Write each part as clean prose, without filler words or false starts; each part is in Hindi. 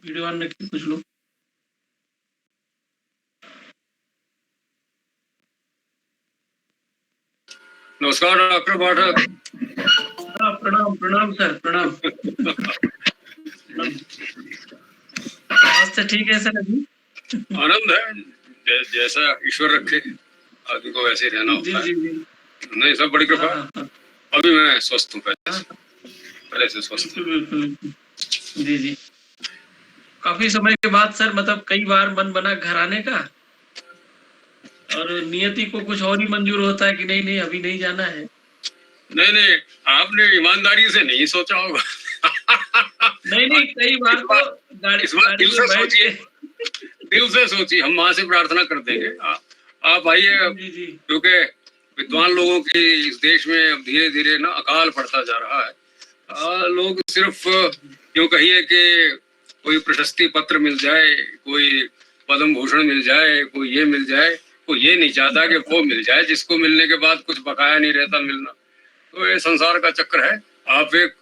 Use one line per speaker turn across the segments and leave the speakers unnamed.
वीडियो ऑन रखिए कुछ लोग।
नमस्कार डॉक्टर पाठक।
प्रणाम प्रणाम सर, प्रणाम। स्वास्थ्य ठीक है सर अभी?
आनंद है, जैसा ईश्वर रखे आदमी को वैसे ही रहना होता है।
जी जी।
नहीं, सब बड़ी कृपा। अभी मैं स्वस्थ हूँ, पहले से स्वस्थ हूँ।
बिल्कुल। जी जी। काफी समय के बाद सर, मतलब कई बार मन बना घर आने का, और नियति को कुछ और ही मंजूर होता है कि नहीं नहीं अभी नहीं जाना है।
नहीं, आपने ईमानदारी से नहीं सोचा होगा।
नहीं, कई बार तो गाड़ी
दिल से
में बैठ
सोचिए,
के
दिल से सोचिए, हम माँ से प्रार्थना कर देंगे आप आइए, क्योंकि विद्वान लोगों की इस देश में अब धीरे धीरे ना अकाल पड़ता जा रहा है। लोग सिर्फ यूं कहिए कि कोई प्रशस्ति पत्र मिल जाए, कोई पद्म भूषण मिल जाए, कोई ये मिल जाए, कोई ये नहीं चाहता कि वो मिल जाए जिसको मिलने के बाद कुछ बकाया नहीं रहता मिलना। तो ये संसार का चक्र है। आप एक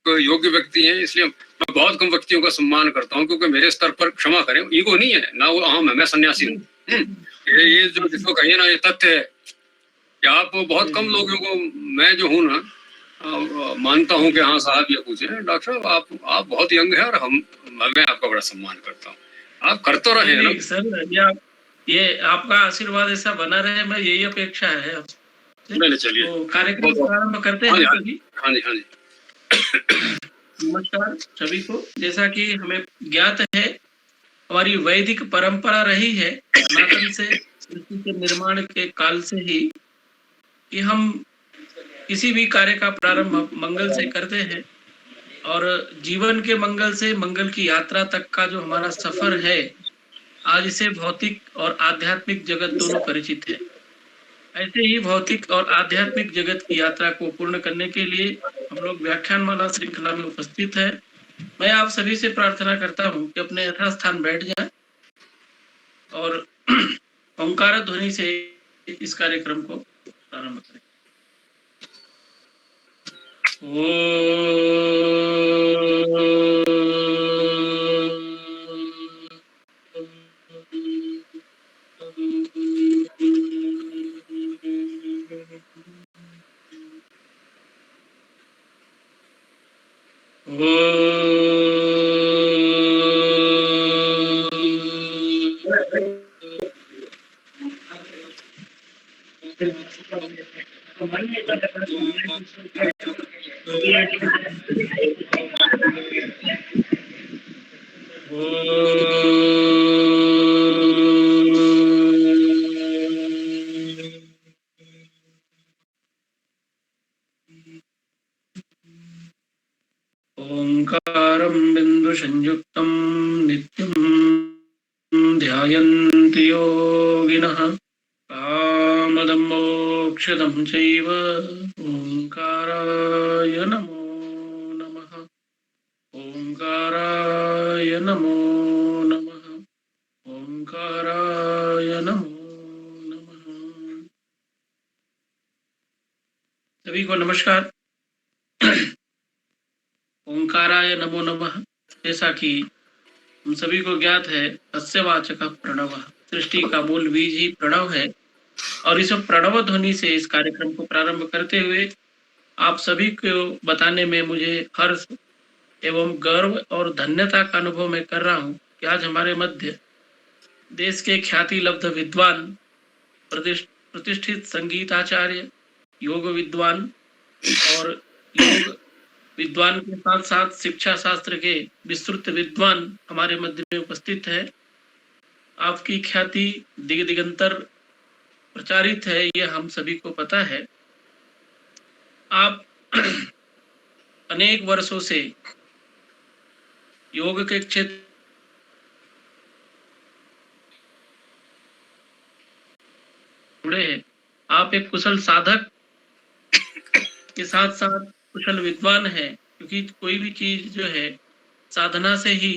योग्य व्यक्ति हैं, इसलिए मैं बहुत कम व्यक्तियों का सम्मान करता हूँ, क्योंकि मेरे स्तर पर, क्षमा करें, ईगो नहीं है ना, वो अहम है, मैं सन्यासी हूँ। ये जो जिसको कहिए ना, ये तथ्य है कि आप बहुत कम लोगों को, मैं जो हूँ ना, मानता हूँ कि हाँ साहब ये पूछे डॉक्टर साहब, आप बहुत यंग है, और मैं आपका बड़ा सम्मान करता हूँ। आप कर तो रहे हैं ना
सर। ये आपका आशीर्वाद ऐसा बना रहे, मैं यही अपेक्षा है आपसे।
नहीं चलिए,
तो कार्यक्रम प्रारंभ करते हैं सभी।
हाँ जी।
नमस्कार सभी को। जैसा कि हमें ज्ञात है, हमारी वैदिक परंपरा रही है सनातन से, सृष्टि के निर्माण के काल से ही, कि हम किसी भी कार्य का प्रारंभ मंगल से करते हैं, और जीवन के मंगल से मंगल की यात्रा तक का जो हमारा सफर है, आज इसे भौतिक और आध्यात्मिक जगत दोनों परिचित है। ऐसे ही भौतिक और आध्यात्मिक जगत की यात्रा को पूर्ण करने के लिए हम लोग व्याख्यानमाला श्रृंखला में उपस्थित है। मैं आप सभी से प्रार्थना करता हूँ कि अपने यथास्थान बैठ जाएं और ओंकार ध्वनि से इस कार्यक्रम को प्रारंभ करें। ओंकारं बिंदु संयुक्तं नित्यं ध्यायन्ति योगिनः, कामदं मोक्षदं चैव ओंकाराय नमो नमः। ओंकाराय नमो नमः। ओंकाराय नमो नमः। सभी को नमस्कार। ओंकाराय नमो नमः, जैसा कि हम सभी को ज्ञात है, तस्यवाचक प्रणव, सृष्टि का मूल बीज ही प्रणव है। और इस प्रणव ध्वनि से इस कार्यक्रम को प्रारंभ करते हुए आप सभी को बताने में मुझे हर्ष एवं गर्व और धन्यता का अनुभव मैं कर रहा हूँ कि आज हमारे मध्य देश के ख्याति लब्ध विद्वान, प्रतिष्ठित संगीताचार्य, योग विद्वान और योग विद्वान के साथ साथ शिक्षा शास्त्र के विस्तृत विद्वान हमारे मध्य में उपस्थित है। आपकी ख्याति दिग दिगंतर प्रचारित है, ये हम सभी को पता है। आप अनेक वर्षों से योग के क्षेत्र जुड़े हैं। आप एक कुशल साधक के साथ साथ कुशल विद्वान है, क्योंकि कोई भी चीज जो है साधना से ही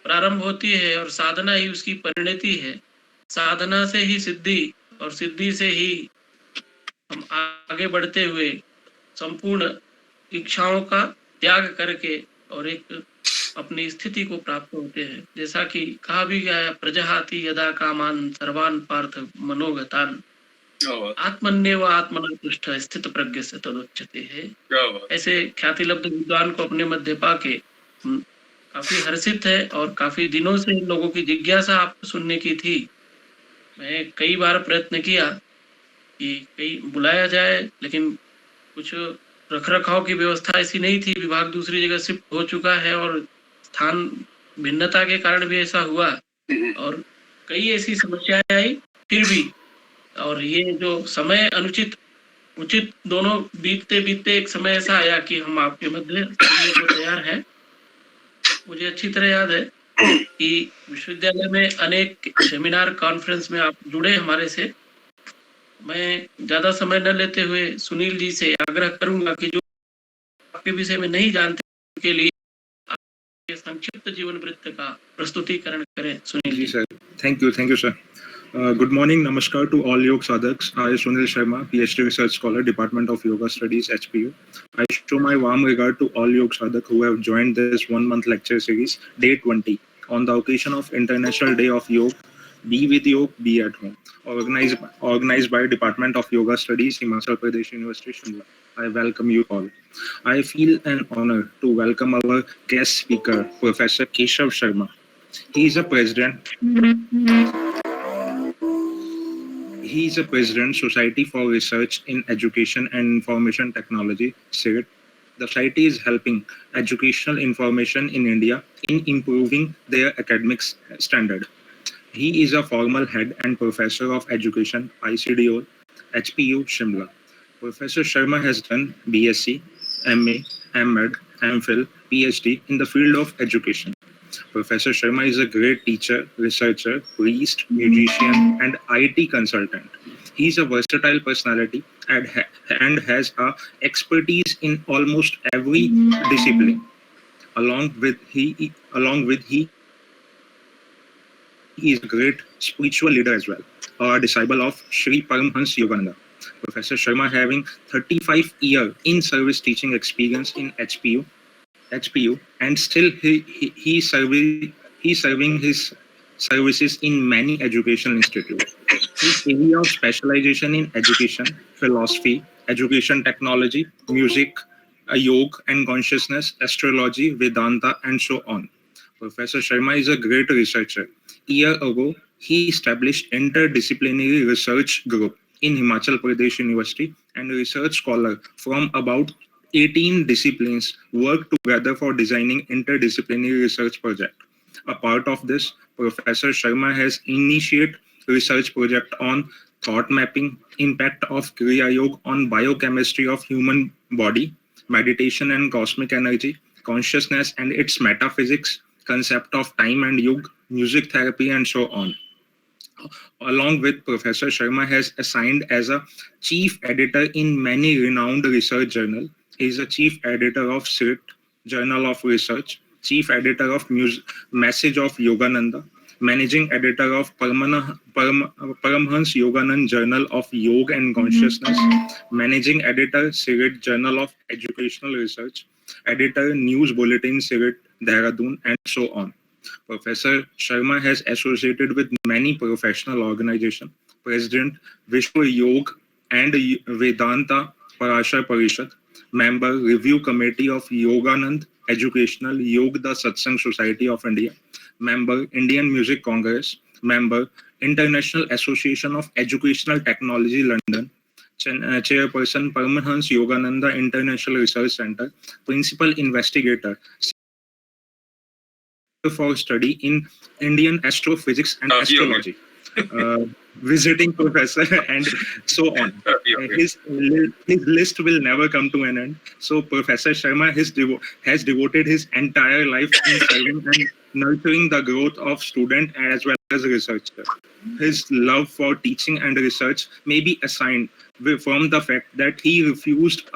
प्रारंभ होती है और साधना ही उसकी परिणति है। साधना से ही सिद्धि और सिद्धि से ही हम आगे बढ़ते हुए संपूर्ण इच्छाओं का त्याग करके और एक अपनी स्थिति को प्राप्त होते हैं। जैसा कि कहा भी गया है, प्रजहाति यदा कामान सर्वान पार्थ मनोगतान आत्मन्येव आत्मना तुष्ट स्थित प्रज्ञ से तदुच्यते है। ऐसे ख्याति लब्ध विद्वान को अपने मध्य पाके काफी हर्षित है और काफी दिनों से लोगों की जिज्ञासा आपको सुनने की थी। मैं कई बार प्रयत्न किया कि कहीं बुलाया जाए, लेकिन कुछ रखरखाव की व्यवस्था ऐसी नहीं थी, विभाग दूसरी जगह शिफ्ट हो चुका है और स्थान भिन्नता के कारण भी ऐसा हुआ और कई ऐसी समस्याएं आई फिर भी। और ये जो समय अनुचित उचित दोनों बीतते बीतते एक समय ऐसा आया कि हम आपके मध्य सुनने को तैयार हैं। मुझे अच्छी तरह याद है कि विश्वविद्यालय में अनेक सेमिनार कॉन्फ्रेंस में आप जुड़े हमारे से। मैं ज्यादा समय न लेते हुए सुनील जी से आग्रह करूंगा कि जो आपके विषय में नहीं जानते उनके लिए आपके संक्षिप्त जीवन वृत्त का प्रस्तुतिकरण करें। Sunil ji.
Sir, thank you sir. Good morning, namaskar to all yoga sadhaks. I am Sunil Sharma, PhD research scholar, Department of Yoga Studies, HPU. I show my warm regard to all yoga sadhaks who have joined this 1-month lecture series, day 20, on the occasion of International Day of Yoga. Be with yoga, be at home. Organized by Department of Yoga Studies, Himachal Pradesh University, Shimla. I welcome you all. I feel an honor to welcome our guest speaker, Professor Keshav Sharma. He is a president. He is a president, Society for Research in Education and Information Technology, SIRT. The society is helping educational information in India in improving their academic standard. He is a former head and professor of education, ICDO, HPU, Shimla. Professor Sharma has done BSc, MA, MMed, MPhil, PhD in the field of education. Professor Sharma is a great teacher, researcher, priest, musician, and IT consultant. He is a versatile personality and has a expertise in almost every discipline. Along with he is a great spiritual leader as well, a disciple of Sri Paramhans Yogananda. Professor Sharma having 35 year in service teaching experience in HPU, and still he's serving his services in many educational institutes. His area of specialization in education, philosophy, education technology, music, yoga and consciousness, astrology, Vedanta, and so on. Professor Sharma is a great researcher. A year ago, he established interdisciplinary research group in Himachal Pradesh University, and research scholar from about 18 disciplines work together for designing interdisciplinary research project. A part of this, Professor Sharma has initiated research project on thought mapping, impact of Kriya Yoga on biochemistry of human body, meditation and cosmic energy, consciousness and its metaphysics, concept of time and yoga, music therapy, and so on. Along with Professor Sharma has assigned as a chief editor in many renowned research journals. He is a chief editor of SIRT, Journal of Research, chief editor of Message of Yogananda, managing editor of Paramhans Yoganand Journal of Yoga and Consciousness, managing editor SIRT Journal of Educational Research, editor News Bulletin SIRT Dehradun, and so on. Professor Sharma has associated with many professional organizations, President Vishwa Yoga and Vedanta Parashar Parishad, member Review Committee of Yoganand Educational Yoga Satsang Society of India, member Indian Music Congress, member International Association of Educational Technology London, chairperson Paramhans Yogananda International Research Center, principal investigator for study in Indian astrophysics and astrology, visiting professor, and so on. His list will never come to an end. So Professor Sharma has devoted his entire life in serving and nurturing the growth of student as well as researcher. His love for teaching and research may be assigned from the fact that he refused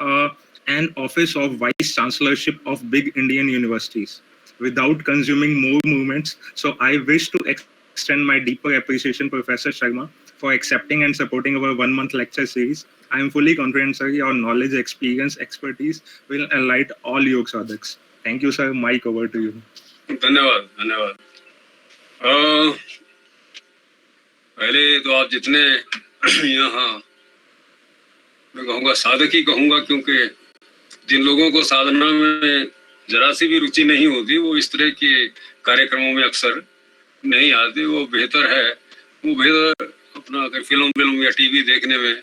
an office of vice chancellorship of big Indian universities without consuming more movements. So I wish to extend my deeper appreciation, Professor Sharma, for accepting and supporting our 1-month lecture series. I am fully confident, sir, your knowledge, experience, expertise will enlighten all yoga sadhaks. Thank you, sir. Mike, over to you.
धन्यवाद धन्यवाद। पहले तो आप जितने यहाँ मैं कहूँगा साधक ही कहूँगा, क्योंकि जिन लोगों को साधना में जरा सी भी रुचि नहीं होती वो इस तरह के कार्यक्रमों में अक्सर नहीं आते। वो बेहतर अपना अगर फिल्म या टीवी देखने में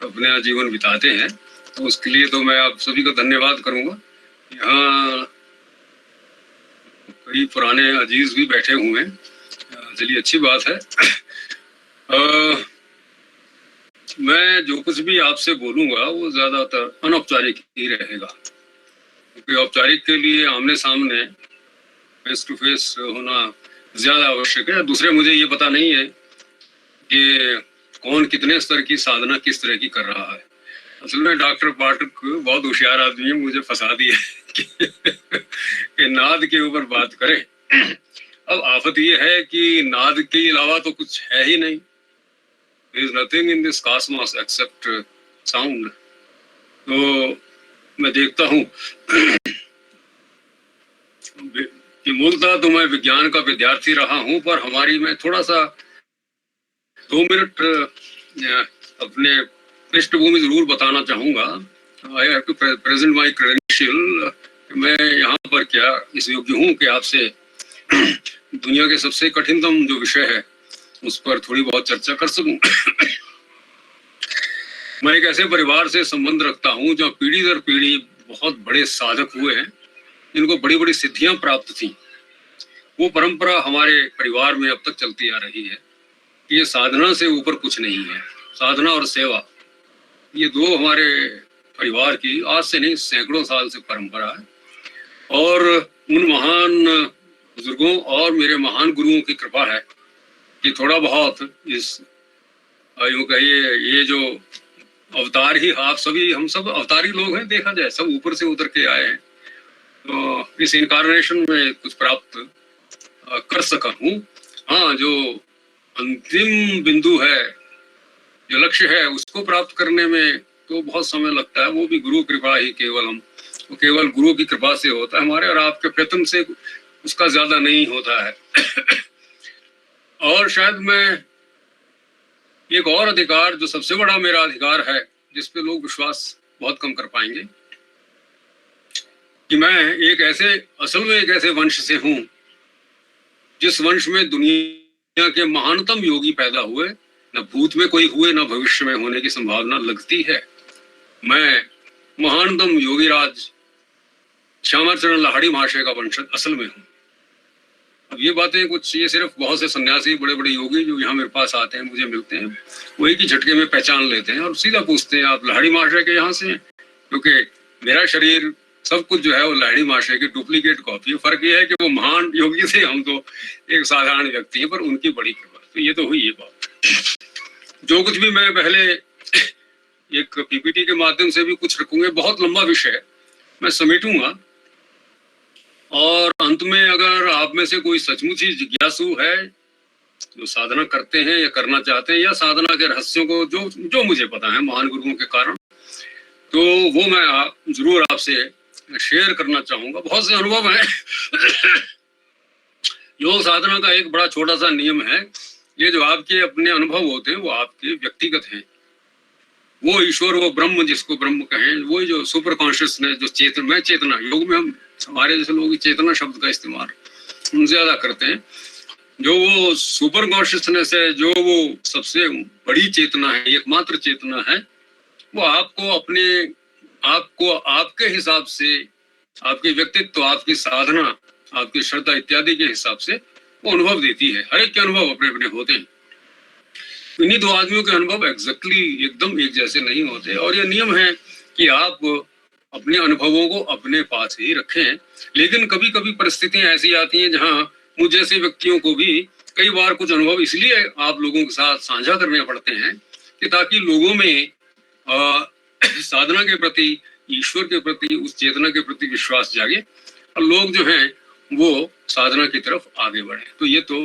अपना जीवन बिताते हैं, तो उसके लिए तो मैं आप सभी को धन्यवाद करूँगा। यहाँ कई पुराने अजीज भी बैठे हुए हैं, चलिए अच्छी बात है। मैं जो कुछ भी आपसे बोलूंगा वो ज्यादातर अनौपचारिक ही रहेगा, क्योंकि औपचारिक के लिए आमने सामने फेस टू फेस होना ज्यादा आवश्यक है। दूसरे मुझे ये पता नहीं है कि कौन कितने स्तर की साधना किस तरह की कर रहा है। असल में डॉक्टर पाठक बहुत होशियार आदमी है, मुझे फंसा दिया कि नाद के ऊपर बात करें। अब आफत ये है कि नाद के अलावा तो कुछ है ही नहीं। There is nothing in this cosmos except sound. तो मैं देखता हूँ कि मूलतः तो मैं विज्ञान का विद्यार्थी रहा हूँ, पर हमारी मैं थोड़ा सा 2 मिनट अपने पृष्ठभूमि जरूर बताना चाहूँगा। I have to present my credential. मैं यहाँ पर क्या इस योग्य हूँ कि आपसे दुनिया के सबसे कठिनतम जो विषय है उस पर थोड़ी बहुत चर्चा कर सकूं। मैं एक ऐसे परिवार से संबंध रखता हूं जहाँ पीढ़ी दर पीढ़ी बहुत बड़े साधक हुए हैं, जिनको बड़ी बड़ी सिद्धियां प्राप्त थी। वो परंपरा हमारे परिवार में अब तक चलती आ रही है कि ये साधना से ऊपर कुछ नहीं है। साधना और सेवा, ये दो हमारे परिवार की आज से नहीं सैकड़ों साल से परंपरा है। और उन महान बुजुर्गों और मेरे महान गुरुओं की कृपा है कि थोड़ा बहुत इस यूं कहिए ये जो अवतार ही, आप सभी हम सब अवतारी लोग हैं, देखा जाए सब ऊपर से उतर के आए हैं, तो इस इनकारनेशन में कुछ प्राप्त कर सका हूँ। हाँ, जो अंतिम बिंदु है, जो लक्ष्य है, उसको प्राप्त करने में तो बहुत समय लगता है। वो भी गुरु कृपा ही केवल गुरु की कृपा से होता है। हमारे और आपके प्रयत्न से उसका ज्यादा नहीं होता है। और शायद मैं एक और अधिकार, जो सबसे बड़ा मेरा अधिकार है, जिस पे लोग विश्वास बहुत कम कर पाएंगे, कि मैं असल में एक ऐसे वंश से हूं जिस वंश में दुनिया के महानतम योगी पैदा हुए। न भूत में कोई हुए, न भविष्य में होने की संभावना लगती है। मैं महानतम योगीराज श्यामाचरण लाहिड़ी महाशय का वंशज असल में हूँ। अब ये बातें कुछ, ये सिर्फ बहुत से सन्यासी, बड़े बड़े योगी जो यहाँ मेरे पास आते हैं, मुझे मिलते हैं, वो एक ही झटके में पहचान लेते हैं और सीधा पूछते हैं आप लाहिड़ी महाशय के यहाँ से हैं? क्योंकि मेरा शरीर सब कुछ जो है वो लाहिड़ी महाशय की डुप्लीकेट कॉपी है। फर्क ये है कि वो महान योगी थे, हम तो एक साधारण व्यक्ति हैं, पर उनकी बड़ी कृपा। तो ये तो हुई ये बात। जो कुछ भी मैं पहले एक पीपीटी के माध्यम से भी कुछ रखूंगे, बहुत लंबा विषय मैं समेटूंगा, और अंत में अगर आप में से कोई सचमुच ही जिज्ञासु है, जो साधना करते हैं या करना चाहते हैं, या साधना के रहस्यों को जो मुझे पता है महान गुरुओं के कारण, तो वो मैं जरूर आपसे शेयर करना चाहूंगा। बहुत से अनुभव हैं। योग साधना का एक बड़ा छोटा सा नियम है, ये जो आपके अपने अनुभव होते हैं वो आपके व्यक्तिगत हैं। वो ईश्वर, वो ब्रह्म, जिसको ब्रह्म कहें, वो जो सुपर कॉन्शियसनेस, जो चेतना, योग में हम हमारे जैसे लोग चेतना शब्द का इस्तेमाल ज्यादा करते हैं। जो वो सुपर कॉन्शियसनेस है, जो वो सबसे बड़ी चेतना है, एकमात्र चेतना है, वो आपको आपके हिसाब से, आपके व्यक्तित्व, आपकी साधना, आपकी श्रद्धा इत्यादि के हिसाब से वो अनुभव देती है। हर एक के अनुभव अपने अपने होते हैं। इन्हीं दो आदमियों के अनुभव एग्जैक्टली एकदम एक जैसे नहीं होते, और ये नियम है कि आप अपने अनुभवों को अपने पास ही रखें। लेकिन कभी कभी परिस्थितियां ऐसी आती हैं जहां मुझ जैसे व्यक्तियों को भी कई बार कुछ अनुभव इसलिए आप लोगों के साथ साझा करने पड़ते हैं कि ताकि लोगों में साधना के प्रति, ईश्वर के प्रति, उस चेतना के प्रति विश्वास जागे और लोग जो हैं वो साधना की तरफ आगे बढ़े। तो ये तो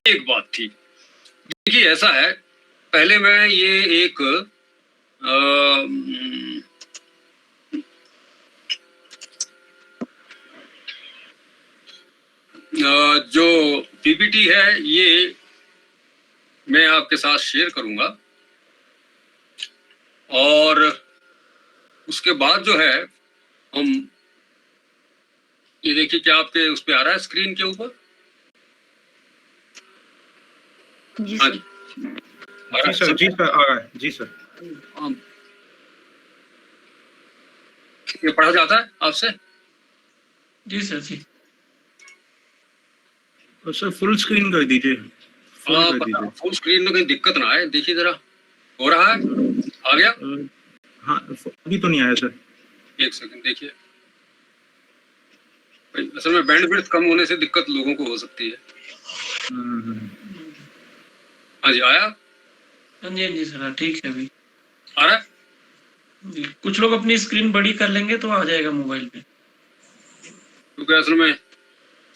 एक बात थी। देखिए ऐसा है, पहले मैं ये एक जो पीपीटी है ये मैं आपके साथ शेयर करूंगा, और उसके बाद जो है हम ये देखिए क्या आपके उस पे आ रहा है स्क्रीन के ऊपर?
जी
हाँ
सर।
जी सर, जी सर, आ रहा है, जी सर।
ये पढ़ा जाता है आपसे?
जी सर जी।
और सर फुल स्क्रीन कर दीजिए, फुल कर दीजिए।
फुल स्क्रीन में कहीं दिक्कत ना आए, देखिए जरा हो रहा है, आ गया?
हाँ, अभी तो नहीं आया सर।
एक सेकंड देखिए, असल में बैंडविड्थ कम होने से दिक्कत लोगों को हो सकती है। हाँ जी, आया?
हाँ जी सर, हाँ, ठीक है अभी
आ रहा है?
जी। कुछ लोग अपनी स्क्रीन बड़ी कर लेंगे तो आ जाएगा मोबाइल पे,
क्योंकि असल में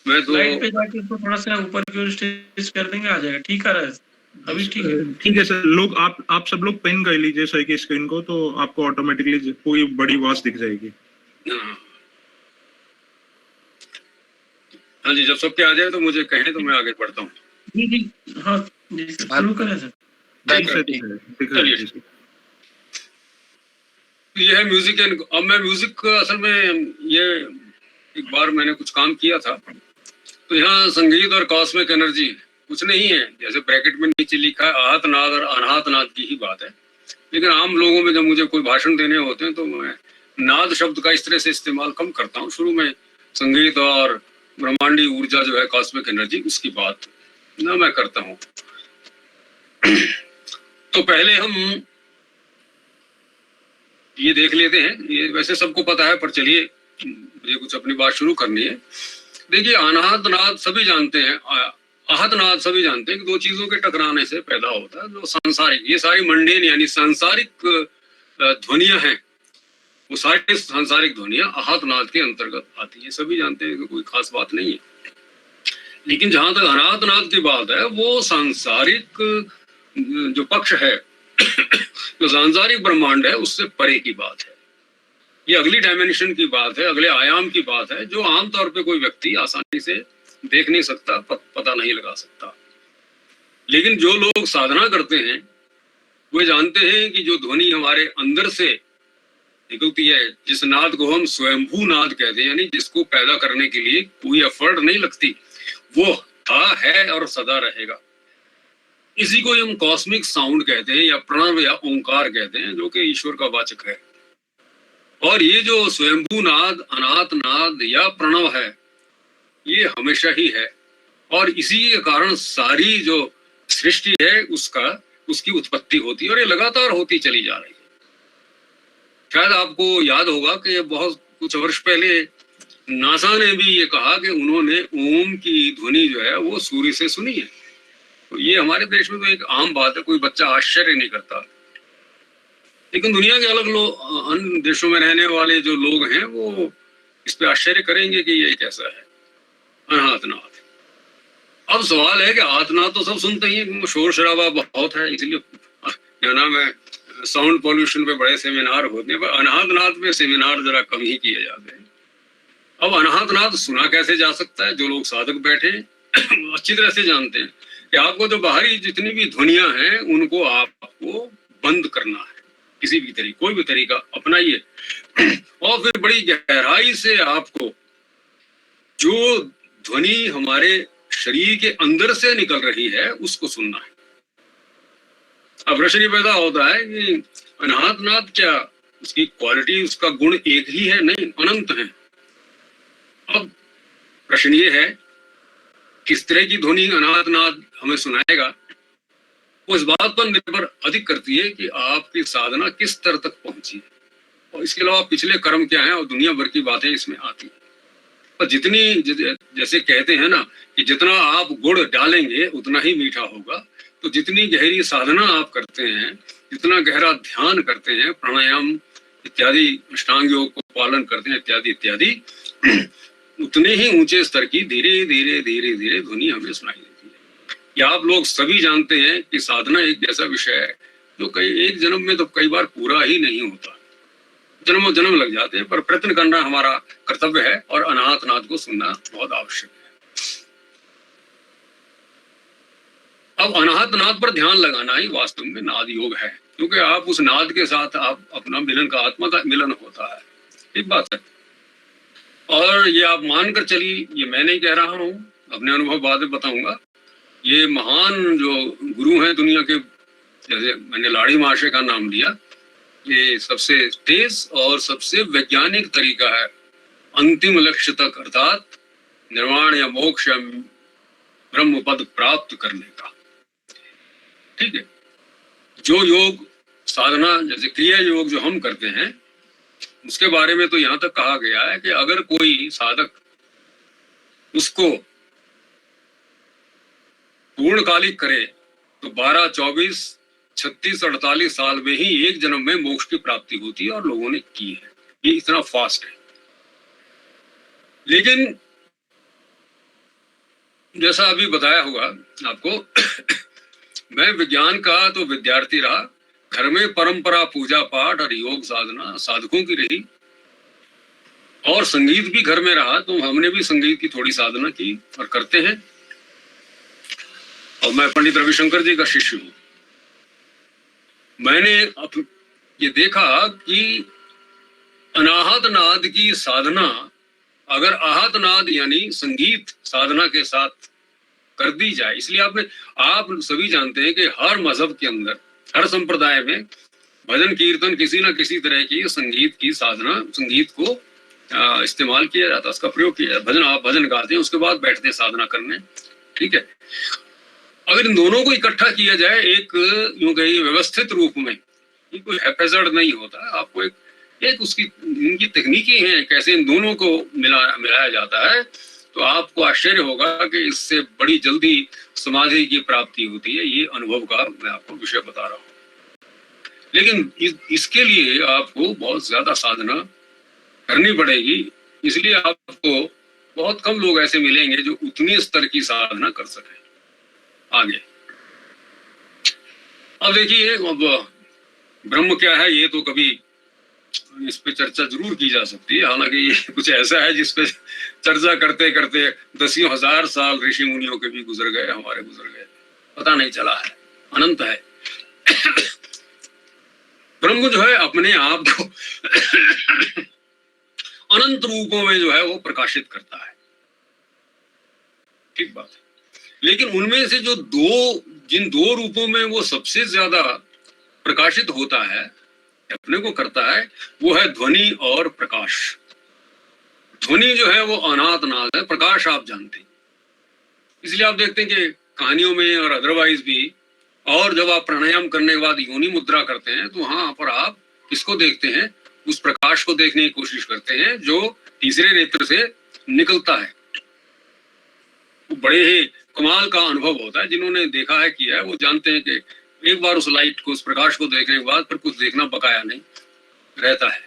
मैं तो
स्लाइड पे जाके उसको थोड़ा सा ऊपर की ओर स्टेज कर देंगे, आ जाएगा। ठीक आ रहा है अभी? ठीक है,
ठीक है सर। लोग आप सब लोग पेन कर लीजिए सर की स्क्रीन को, तो आपको ऑटोमेटिकली पूरी बड़ी आवाज दिख जाएगी।
हाँ जी, जब सबके आ जाए तो मुझे कहें तो मैं आगे बढ़ता हूँ।
जी जी। हाँ जी सर, शुरू करें सर।
जी सर, दिख रहा है, जी सर।
ये है म्यूजिक एंड, अब मैं म्यूजिक असल में ये एक बार मैंने कुछ काम किया था, तो यहाँ संगीत और कॉस्मिक एनर्जी कुछ नहीं है, जैसे ब्रैकेट में नीचे लिखा है आहत नाद और अनाहत नाद की ही बात है। लेकिन आम लोगों में जब मुझे कोई भाषण देने होते हैं तो मैं नाद शब्द का इस तरह से इस्तेमाल कम करता हूँ। शुरू में संगीत और ब्रह्मांडी ऊर्जा जो है कॉस्मिक एनर्जी, उसकी बात ना मैं करता हूँ। तो पहले हम ये देख लेते हैं, ये वैसे सबको पता है पर चलिए मुझे कुछ अपनी बात शुरू करनी है। देखिए, अनाहत नाद सभी जानते हैं, आहत नाद सभी जानते हैं कि दो चीजों के टकराने से पैदा होता है जो सांसारिक, ये सारी मंडेन यानी सांसारिक ध्वनियां हैं, वो सारी सांसारिक ध्वनियां आहत नाद के अंतर्गत आती है, सभी जानते हैं कि कोई खास बात नहीं है। लेकिन जहां तक अनाहत नाद की बात है, वो सांसारिक जो पक्ष है जो सांसारिक ब्रह्मांड है उससे परे की बात है। ये अगली डायमेंशन की बात है, अगले आयाम की बात है, जो आमतौर पे कोई व्यक्ति आसानी से देख नहीं सकता, पता नहीं लगा सकता। लेकिन जो लोग साधना करते हैं वे जानते हैं कि जो ध्वनि हमारे अंदर से निकलती है, जिस नाद को हम स्वयंभू नाद कहते हैं, यानी जिसको पैदा करने के लिए कोई एफर्ट नहीं लगती, वो था, है और सदा रहेगा। इसी को हम कॉस्मिक साउंड कहते हैं या प्रणव या ओंकार कहते हैं, जो कि ईश्वर का वाचक है। और ये जो स्वयंभू नाद, अनाहत नाद या प्रणव है, ये हमेशा ही है, और इसी के कारण सारी जो सृष्टि है उसकी उत्पत्ति होती है, और ये लगातार होती चली जा रही है। शायद आपको याद होगा कि बहुत कुछ वर्ष पहले नासा ने भी ये कहा कि उन्होंने ओम की ध्वनि जो है वो सूर्य से सुनी है। तो ये हमारे देश में तो एक आम बात है, कोई बच्चा आश्चर्य नहीं करता। लेकिन दुनिया के अलग अन्य देशों में रहने वाले जो लोग हैं वो इस पे आश्चर्य करेंगे कि ये कैसा है अनाहत नाद। अब सवाल है कि आतनाद तो सब सुनते ही, शोर शराबा बहुत है, इसलिए क्या नाम है, साउंड पॉल्यूशन पे बड़े सेमिनार होते हैं, पर अनाहत नाद पे सेमिनार जरा कम ही किए जाते हैं। अब अनाहत नाद सुना कैसे जा सकता है? जो लोग साधक बैठे अच्छी तरह से जानते हैं कि आपको जो बाहरी जितनी भी ध्वनियां हैं उनको आपको बंद करना है, किसी भी तरीके, कोई भी तरीका अपनाइए, और फिर बड़ी गहराई से आपको जो ध्वनि हमारे शरीर के अंदर से निकल रही है उसको सुनना है। अब प्रश्न पैदा होता है कि अनाहत नाद क्या उसकी क्वालिटी, उसका गुण एक ही है? नहीं, अनंत है। अब प्रश्न ये है किस तरह की ध्वनि अनाहत नाद हमें सुनाएगा, वो इस बात पर निर्भर अधिक करती है कि आपकी साधना किस स्तर तक पहुंची है, और इसके अलावा पिछले कर्म क्या है, और दुनिया भर की बातें इसमें आती है। और जितनी जैसे कहते हैं ना कि जितना आप गुड़ डालेंगे उतना ही मीठा होगा, तो जितनी गहरी साधना आप करते हैं, जितना गहरा ध्यान करते हैं, प्राणायाम इत्यादि अष्टांग योग को पालन करते हैं इत्यादि इत्यादि, उतने ही ऊंचे स्तर की धीरे धीरे धीरे धीरे ध्वनि हमें सुनाई देती है। या आप लोग सभी जानते हैं कि साधना एक ऐसा विषय है जो एक जन्म में तो कई बार पूरा ही नहीं होता, जन्मों जन्म लग जाते हैं, पर प्रयत्न करना हमारा कर्तव्य है और अनाहत नाद को सुनना बहुत आवश्यक है। अब अनाहत नाद पर ध्यान लगाना ही वास्तव में नाद योग है, क्योंकि आप उस नाद के साथ आप अपना मिलन का आत्मा का मिलन होता है। एक बात है, और ये आप मानकर चलिए, ये मैं नहीं कह रहा हूँ, अपने अनुभव बाद में बताऊंगा। ये महान जो गुरु हैं दुनिया के, जैसे मैंने लाड़ी महाशय का नाम लिया, ये सबसे तेज और सबसे वैज्ञानिक तरीका है अंतिम लक्ष्य तक, अर्थात निर्वाण या मोक्ष या ब्रह्म पद प्राप्त करने का। ठीक है, जो योग साधना जैसे क्रिया योग जो हम करते हैं, उसके बारे में तो यहां तक कहा गया है कि अगर कोई साधक उसको पूर्णकालिक करे तो 12, 24, 36, 48 साल में ही एक जन्म में मोक्ष की प्राप्ति होती है, और लोगों ने की है। ये इतना फास्ट है। लेकिन जैसा अभी बताया हुआ आपको मैं विज्ञान का तो विद्यार्थी रहा, घर में परंपरा पूजा पाठ और योग साधना साधकों की रही, और संगीत भी घर में रहा, तो हमने भी संगीत की थोड़ी साधना की और करते हैं। और मैं पंडित रविशंकर जी का शिष्य हूं। मैंने अब ये देखा कि अनाहत नाद की साधना अगर आहत नाद यानी संगीत साधना के साथ कर दी जाए, इसलिए आप सभी जानते हैं कि हर मजहब के अंदर, हर संप्रदाय में भजन कीर्तन किसी ना किसी तरह की संगीत की साधना, संगीत को इस्तेमाल किया जाता है, उसका प्रयोग किया जाता है। भजन आप भजन गाते हैं, उसके बाद बैठते हैं साधना करने। ठीक है, अगर इन दोनों को इकट्ठा किया जाए एक यूं कहिए व्यवस्थित रूप में, ये कोई हैपेजर्ड नहीं होता। आपको एक उसकी इनकी तकनीकी हैं कैसे इन दोनों को मिलाया जाता है, तो आपको आश्चर्य होगा कि इससे बड़ी जल्दी समाधि की प्राप्ति होती है। ये अनुभव का मैं आपको विषय बता रहा हूँ। लेकिन इसके लिए आपको बहुत ज्यादा साधना करनी पड़ेगी, इसलिए आपको बहुत कम लोग ऐसे मिलेंगे जो उतनी स्तर की साधना कर सके। आगे अब देखिए, अब ब्रह्म क्या है ये तो कभी इस पे चर्चा जरूर की जा सकती है। हालांकि ये कुछ ऐसा है जिस पे चर्चा करते करते दसियों हजार साल ऋषि मुनियों के भी गुजर गए, हमारे गुजर गए, पता नहीं चला है, अनंत है। ब्रह्म जो है अपने आप को अनंत रूपों में जो है वो प्रकाशित करता है। ठीक बात है, लेकिन उनमें से जो जिन दो रूपों में वो सबसे ज्यादा प्रकाशित होता है, अपने को करता है, वो है ध्वनि और प्रकाश। ध्वनि जो है वो अनाहत नाद है, प्रकाश आप जानते हैं। इसलिए आप देखते हैं कि कहानियों में और अदरवाइज भी, और जब आप प्राणायाम करने के बाद योनि मुद्रा करते हैं तो वहां पर आप किसको देखते हैं? उस प्रकाश को देखने की कोशिश करते हैं जो तीसरे नेत्र से निकलता है। वो बड़े ही कमाल का अनुभव होता है। जिन्होंने देखा है, किया है, वो जानते हैं कि एक बार उस लाइट को, उस प्रकाश को देखने के बाद फिर कुछ देखना बकाया नहीं रहता है।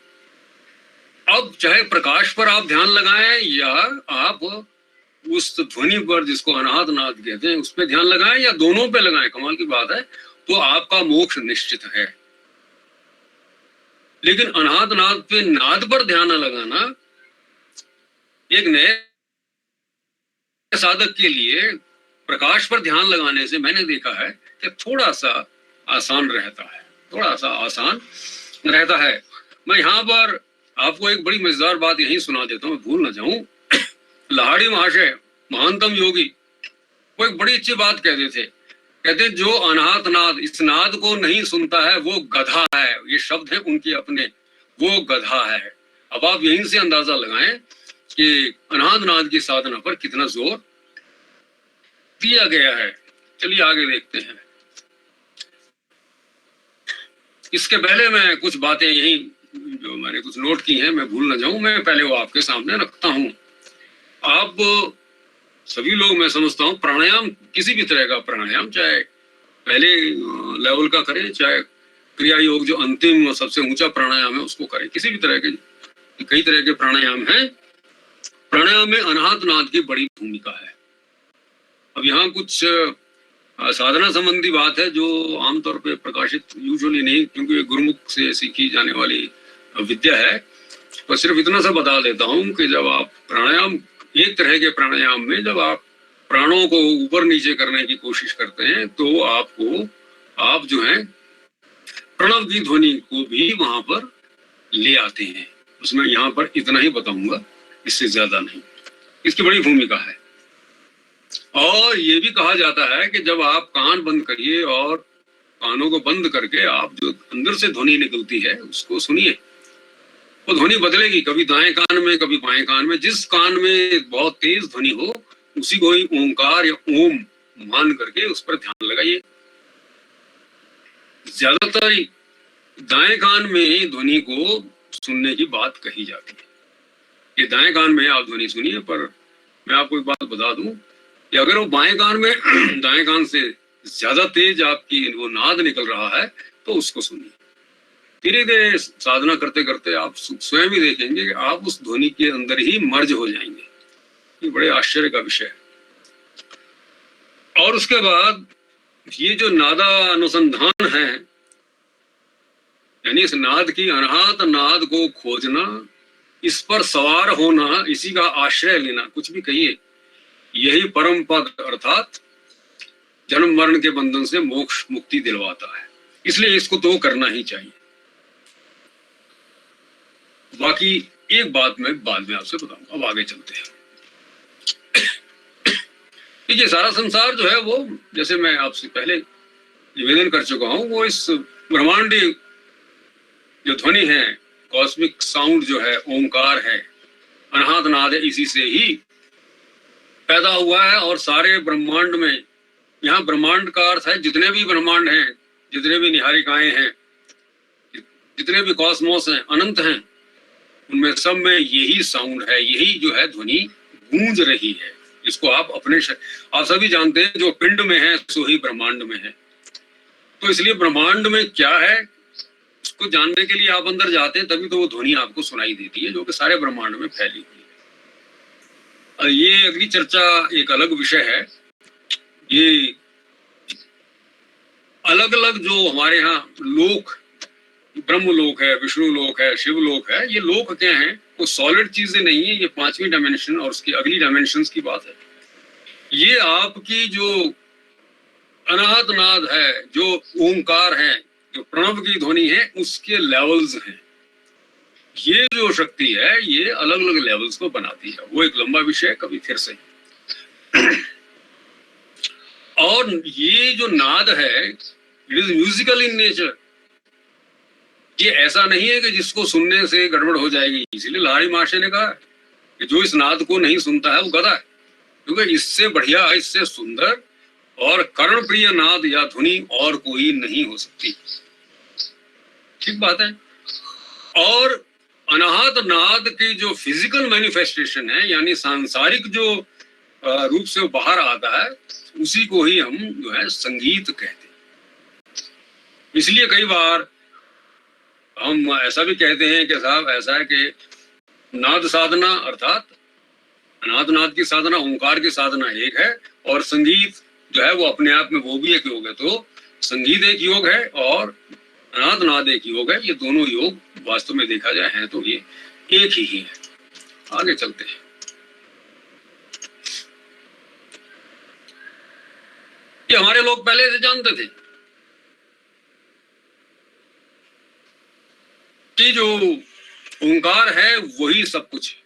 अब चाहे प्रकाश पर आप ध्यान लगाएं या आप उस ध्वनि पर, जिसको अनाहत नाद कहते हैं, उस पर ध्यान लगाएं या दोनों पे लगाएं, कमाल की बात है, तो आपका मोक्ष निश्चित है। लेकिन अनाहत नाद पे, नाद पर ध्यान न लगाना एक नए साधक के लिए प्रकाश पर ध्यान लगाने से मैंने देखा है कि थोड़ा सा आसान रहता है, थोड़ा सा आसान रहता है। मैं यहाँ पर आपको एक बड़ी मजेदार बात यही सुना देता हूँ, भूल ना जाऊं। लाड़ी महाशय, महानतम योगी, वो एक बड़ी अच्छी बात कहते थे। कहते जो अनाहत नाद, इस नाद को नहीं सुनता है वो गधा है। ये शब्द है उनके अपने, वो गधा है। अब आप यहीं से अंदाजा लगाएं कि अनाहत नाद की साधना पर कितना जोर दिया गया है। चलिए आगे देखते हैं। इसके पहले मैं कुछ बातें यही जो मैंने कुछ नोट की हैं, मैं भूल ना जाऊं, मैं पहले वो आपके सामने रखता हूं। आप सभी लोग, मैं समझता हूं, प्राणायाम, किसी भी तरह का प्राणायाम, चाहे पहले लेवल का करें, चाहे क्रिया योग जो अंतिम सबसे ऊंचा प्राणायाम है उसको करें, किसी भी तरह के, कई तरह के प्राणायाम हैं। प्राणायाम में अनाहत नाद की बड़ी भूमिका है। अब यहाँ कुछ साधना संबंधी बात है जो आमतौर पे प्रकाशित यूजुअली नहीं, क्योंकि गुरुमुख से सीखी जाने वाली विद्या है। पर सिर्फ इतना सा बता देता हूँ कि जब आप प्राणायाम, एक तरह के प्राणायाम में जब आप प्राणों को ऊपर नीचे करने की कोशिश करते हैं, तो आप जो है प्रणव की ध्वनि को भी वहां पर ले आते हैं। उसमें यहाँ पर इतना ही बताऊंगा, इससे ज्यादा नहीं। इसकी बड़ी भूमिका है। और ये भी कहा जाता है कि जब आप कान बंद करिए और कानों को बंद करके आप जो अंदर से ध्वनि निकलती है उसको सुनिए, वो ध्वनि बदलेगी, कभी दाएं कान में कभी बाएं कान में। जिस कान में बहुत तेज ध्वनि हो उसी को ही ओंकार या ओम मान करके उस पर ध्यान लगाइए। ज्यादातर दाएं कान में ध्वनि को सुनने की बात कही जाती है। ये दाएं कान में आप ध्वनि सुनिए, पर मैं आपको एक बात बता दूं कि अगर वो बाएं कान में दाएं कान से ज्यादा तेज आपकी वो नाद निकल रहा है तो उसको सुनिए। धीरे धीरे साधना करते करते आप स्वयं ही देखेंगे कि आप उस ध्वनि के अंदर ही मर्ज हो जाएंगे। ये बड़े आश्चर्य का विषय है। और उसके बाद ये जो नादा अनुसंधान है, यानी इस नाद की अनाहत नाद को खोजना, इस पर सवार होना, इसी का आश्रय लेना, कुछ भी कहिए, यही परम पद अर्थात जन्म मरण के बंधन से मोक्ष मुक्ति दिलवाता है। इसलिए इसको तो करना ही चाहिए। बाकी एक बात मैं बाद में आपसे बताऊंगा। अब आगे चलते हैं। देखिए, सारा संसार जो है वो, जैसे मैं आपसे पहले निवेदन कर चुका हूं, वो इस ब्रह्मांडीय जो ध्वनि है, कॉस्मिक साउंड जो है, ओंकार है, अनाहत नाद है, इसी से ही पैदा हुआ है। और सारे ब्रह्मांड में, यहाँ ब्रह्मांड का अर्थ है जितने भी ब्रह्मांड हैं, जितने भी निहारिकाएं हैं, जितने भी कॉस्मोस हैं, अनंत हैं, उनमें सब में यही साउंड है, यही जो है ध्वनि गूंज रही है। इसको आप आप सभी जानते हैं, जो पिंड में है सो ही ब्रह्मांड में है। तो इसलिए ब्रह्मांड में क्या है उसको जानने के लिए आप अंदर जाते हैं, तभी तो वो ध्वनि आपको सुनाई देती है, जो कि सारे ब्रह्मांड में फैली हुई है। ये अगली चर्चा एक अलग विषय है। ये अलग अलग जो हमारे यहाँ लोक, ब्रह्म लोक है, विष्णु लोक है, शिव लोक है, ये लोक क्या है, वो सॉलिड चीजें नहीं है। ये पांचवी डायमेंशन और उसकी अगली डायमेंशंस की बात है। ये आपकी जो अनाहत नाद है, जो ओंकार है, जो प्रणव की ध्वनि है, उसके लेवल्स हैं। ये जो शक्ति है ये अलग अलग लेवल्स को बनाती है। वो एक लंबा विषय है, कभी फिर से। और ये जो नाद है, it is musical in nature. ये ऐसा नहीं है कि जिसको सुनने से गड़बड़ हो जाएगी। इसीलिए लाहिड़ी महाशय ने कहा कि जो इस नाद को नहीं सुनता है वो गधा है, क्योंकि इससे बढ़िया, इससे सुंदर और कर्ण प्रिय नाद या ध्वनि और कोई नहीं हो सकती। ठीक बात है। और अनाहत नाद की जो फिजिकल मैनिफेस्टेशन है, यानी सांसारिक जो रूप से वो बाहर आता है, उसी को ही हम जो है संगीत कहते हैं। इसलिए कई बार हम ऐसा भी कहते हैं कि साहब ऐसा है कि नाद साधना अर्थात अनाहत नाद की साधना, ओंकार की साधना एक है, और संगीत जो है वो अपने आप में वो भी एक योग है। तो संगीत एक योग है और अनाहत नाद एक योग है। ये दोनों योग वास्तव में देखा जाए है तो ये एक ही है। आगे चलते हैं। ये हमारे लोग पहले से जानते थे कि जो ओंकार है वही सब कुछ है।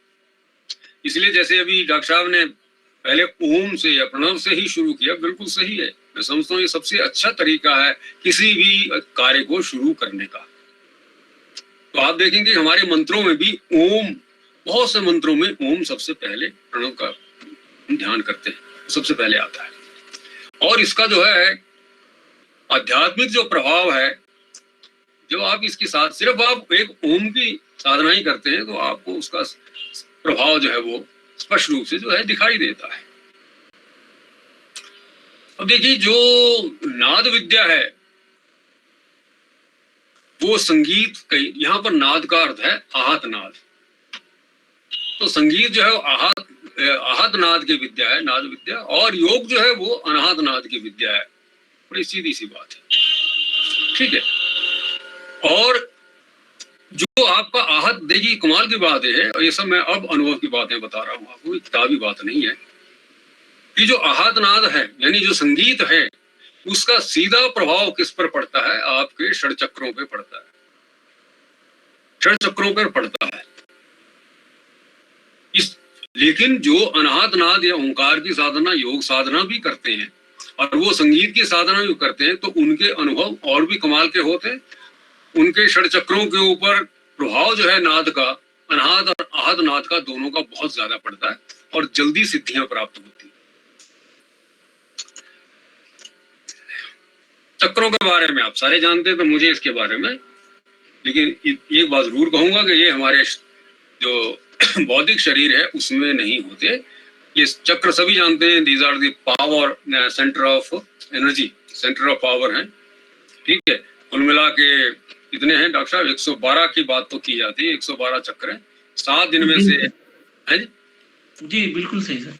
इसलिए जैसे अभी डॉक्टर साहब ने पहले ओम से या प्रणव से ही शुरू किया, बिल्कुल सही है। मैं समझता हूँ ये सबसे अच्छा तरीका है किसी भी कार्य को शुरू करने का। तो आप देखेंगे हमारे मंत्रों में भी ओम, बहुत से मंत्रों में ओम सबसे पहले, प्रणव का ध्यान करते हैं, सबसे पहले आता है। और इसका जो है आध्यात्मिक जो प्रभाव है, जब आप इसके साथ सिर्फ आप एक ओम की साधना ही करते हैं तो आपको उसका प्रभाव जो है वो स्पष्ट रूप से जो है दिखाई देता है। अब देखिए, जो नाद विद्या है वो संगीत, यहां पर नाद का अर्थ है आहत नाद। तो संगीत जो है आहत नाद की विद्या है, नाद विद्या, और योग जो है वो अनाहत नाद की विद्या है। बड़ी सीधी सी बात है, ठीक है। और जो आपका आहत, देखिए कमाल की बात है, और ये सब मैं अब अनुभव की बातें बता रहा हूँ आपको, किताबी बात नहीं है, कि जो आहादनाद है यानी जो संगीत है उसका सीधा प्रभाव किस पर पड़ता है? आपके षड चक्रों पे पड़ता है, षड चक्रों पर पड़ता है। लेकिन जो अनाहत नाद या ओंकार की साधना, योग साधना भी करते हैं और वो संगीत की साधना भी करते हैं, तो उनके अनुभव और भी कमाल के होते हैं। उनके षड चक्रों के ऊपर प्रभाव जो है नाद का, अनाहत और आहत नाद का, दोनों का बहुत ज्यादा पड़ता है और जल्दी सिद्धियां प्राप्त होती है। चक्रों के बारे में आप सारे जानते हैं, तो मुझे इसके बारे में, लेकिन एक बात जरूर कहूंगा कि ये हमारे जो बौद्धिक शरीर है उसमें नहीं होते। ये चक्र सभी जानते हैं, these are the power centre of energy, centre of power है, ठीक है। कुल मिला के कितने हैं डॉक्टर साहब? 112 की बात तो की जाती है, 112 चक्र हैं, 7 दिन में से है
जी, बिल्कुल सही सर।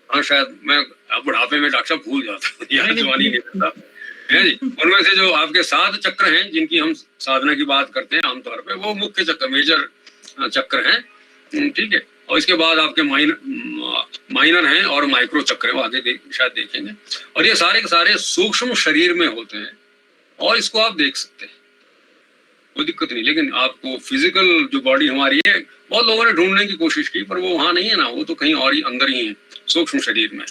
हाँ, शायद मैं बुढ़ापे में डॉक्टर साहब भूल जाता हूँ, याद जवानी नहीं रहता है जी। उनमें से जो आपके 7 चक्र हैं जिनकी हम साधना की बात करते हैं आमतौर पे, वो मुख्य चक्र, मेजर चक्र हैं, ठीक है। और इसके बाद आपके माइनर हैं और माइक्रो चक्र है, आगे शायद देखेंगे। और ये सारे के सारे सूक्ष्म शरीर में होते हैं और इसको आप देख सकते हैं, कोई दिक्कत नहीं। लेकिन आपको फिजिकल जो बॉडी हमारी है, बहुत लोगों ने ढूंढने की कोशिश की पर वो वहां नहीं है ना, वो तो कहीं और ही अंदर ही है, सूक्ष्म शरीर में।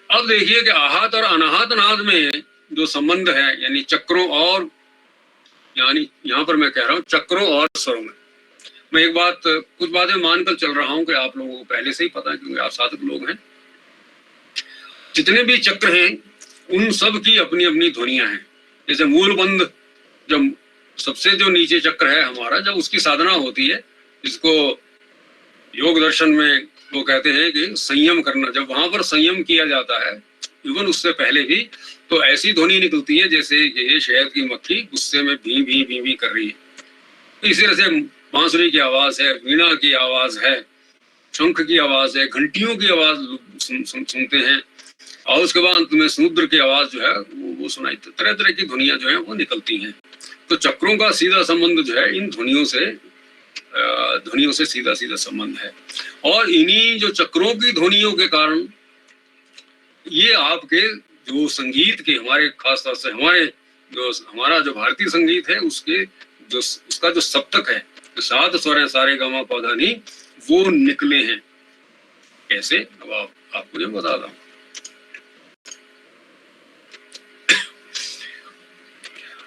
अब देखिए कि आहत और अनाहत नाद में जो संबंध है, यानी चक्रों और, यानी यहाँ पर मैं कह रहा हूँ चक्रों और स्वरों में, मैं एक बात, कुछ बातें मानकर चल रहा हूं कि आप लोगों को पहले से ही पता है क्योंकि आप साधक लोग हैं। जितने भी चक्र हैं उन सब की अपनी अपनी ध्वनियां हैं। जैसे मूल बंध, जब सबसे जो नीचे चक्र है हमारा, जब उसकी साधना होती है, जिसको योग दर्शन में वो कहते हैं कि संयम करना, जब वहां पर संयम किया जाता है, इवन उससे पहले भी, तो ऐसी ध्वनि निकलती है जैसे ये शहद की मक्खी गुस्से में भी भी भी भी कर रही है। तो इसी तरह से बांसुरी की आवाज है, वीणा की आवाज है, शंख की आवाज है, घंटियों की आवाज सुनते हैं, और उसके बाद अंत में समुद्र की आवाज जो है वो सुनाई, तरह तरह की ध्वनियां जो है वो निकलती हैं। तो चक्रों का सीधा संबंध जो है इन ध्वनियों से सीधा सीधा संबंध है। और इन्हीं जो चक्रों की ध्वनियों के कारण ये आपके जो संगीत के, हमारे खासतौर से हमारा जो भारतीय संगीत है उसका जो सप्तक है, 7 स्वर है, सारे गामा पौधा नी, वो निकले हैं। कैसे? अब आपको ये बताता हूं।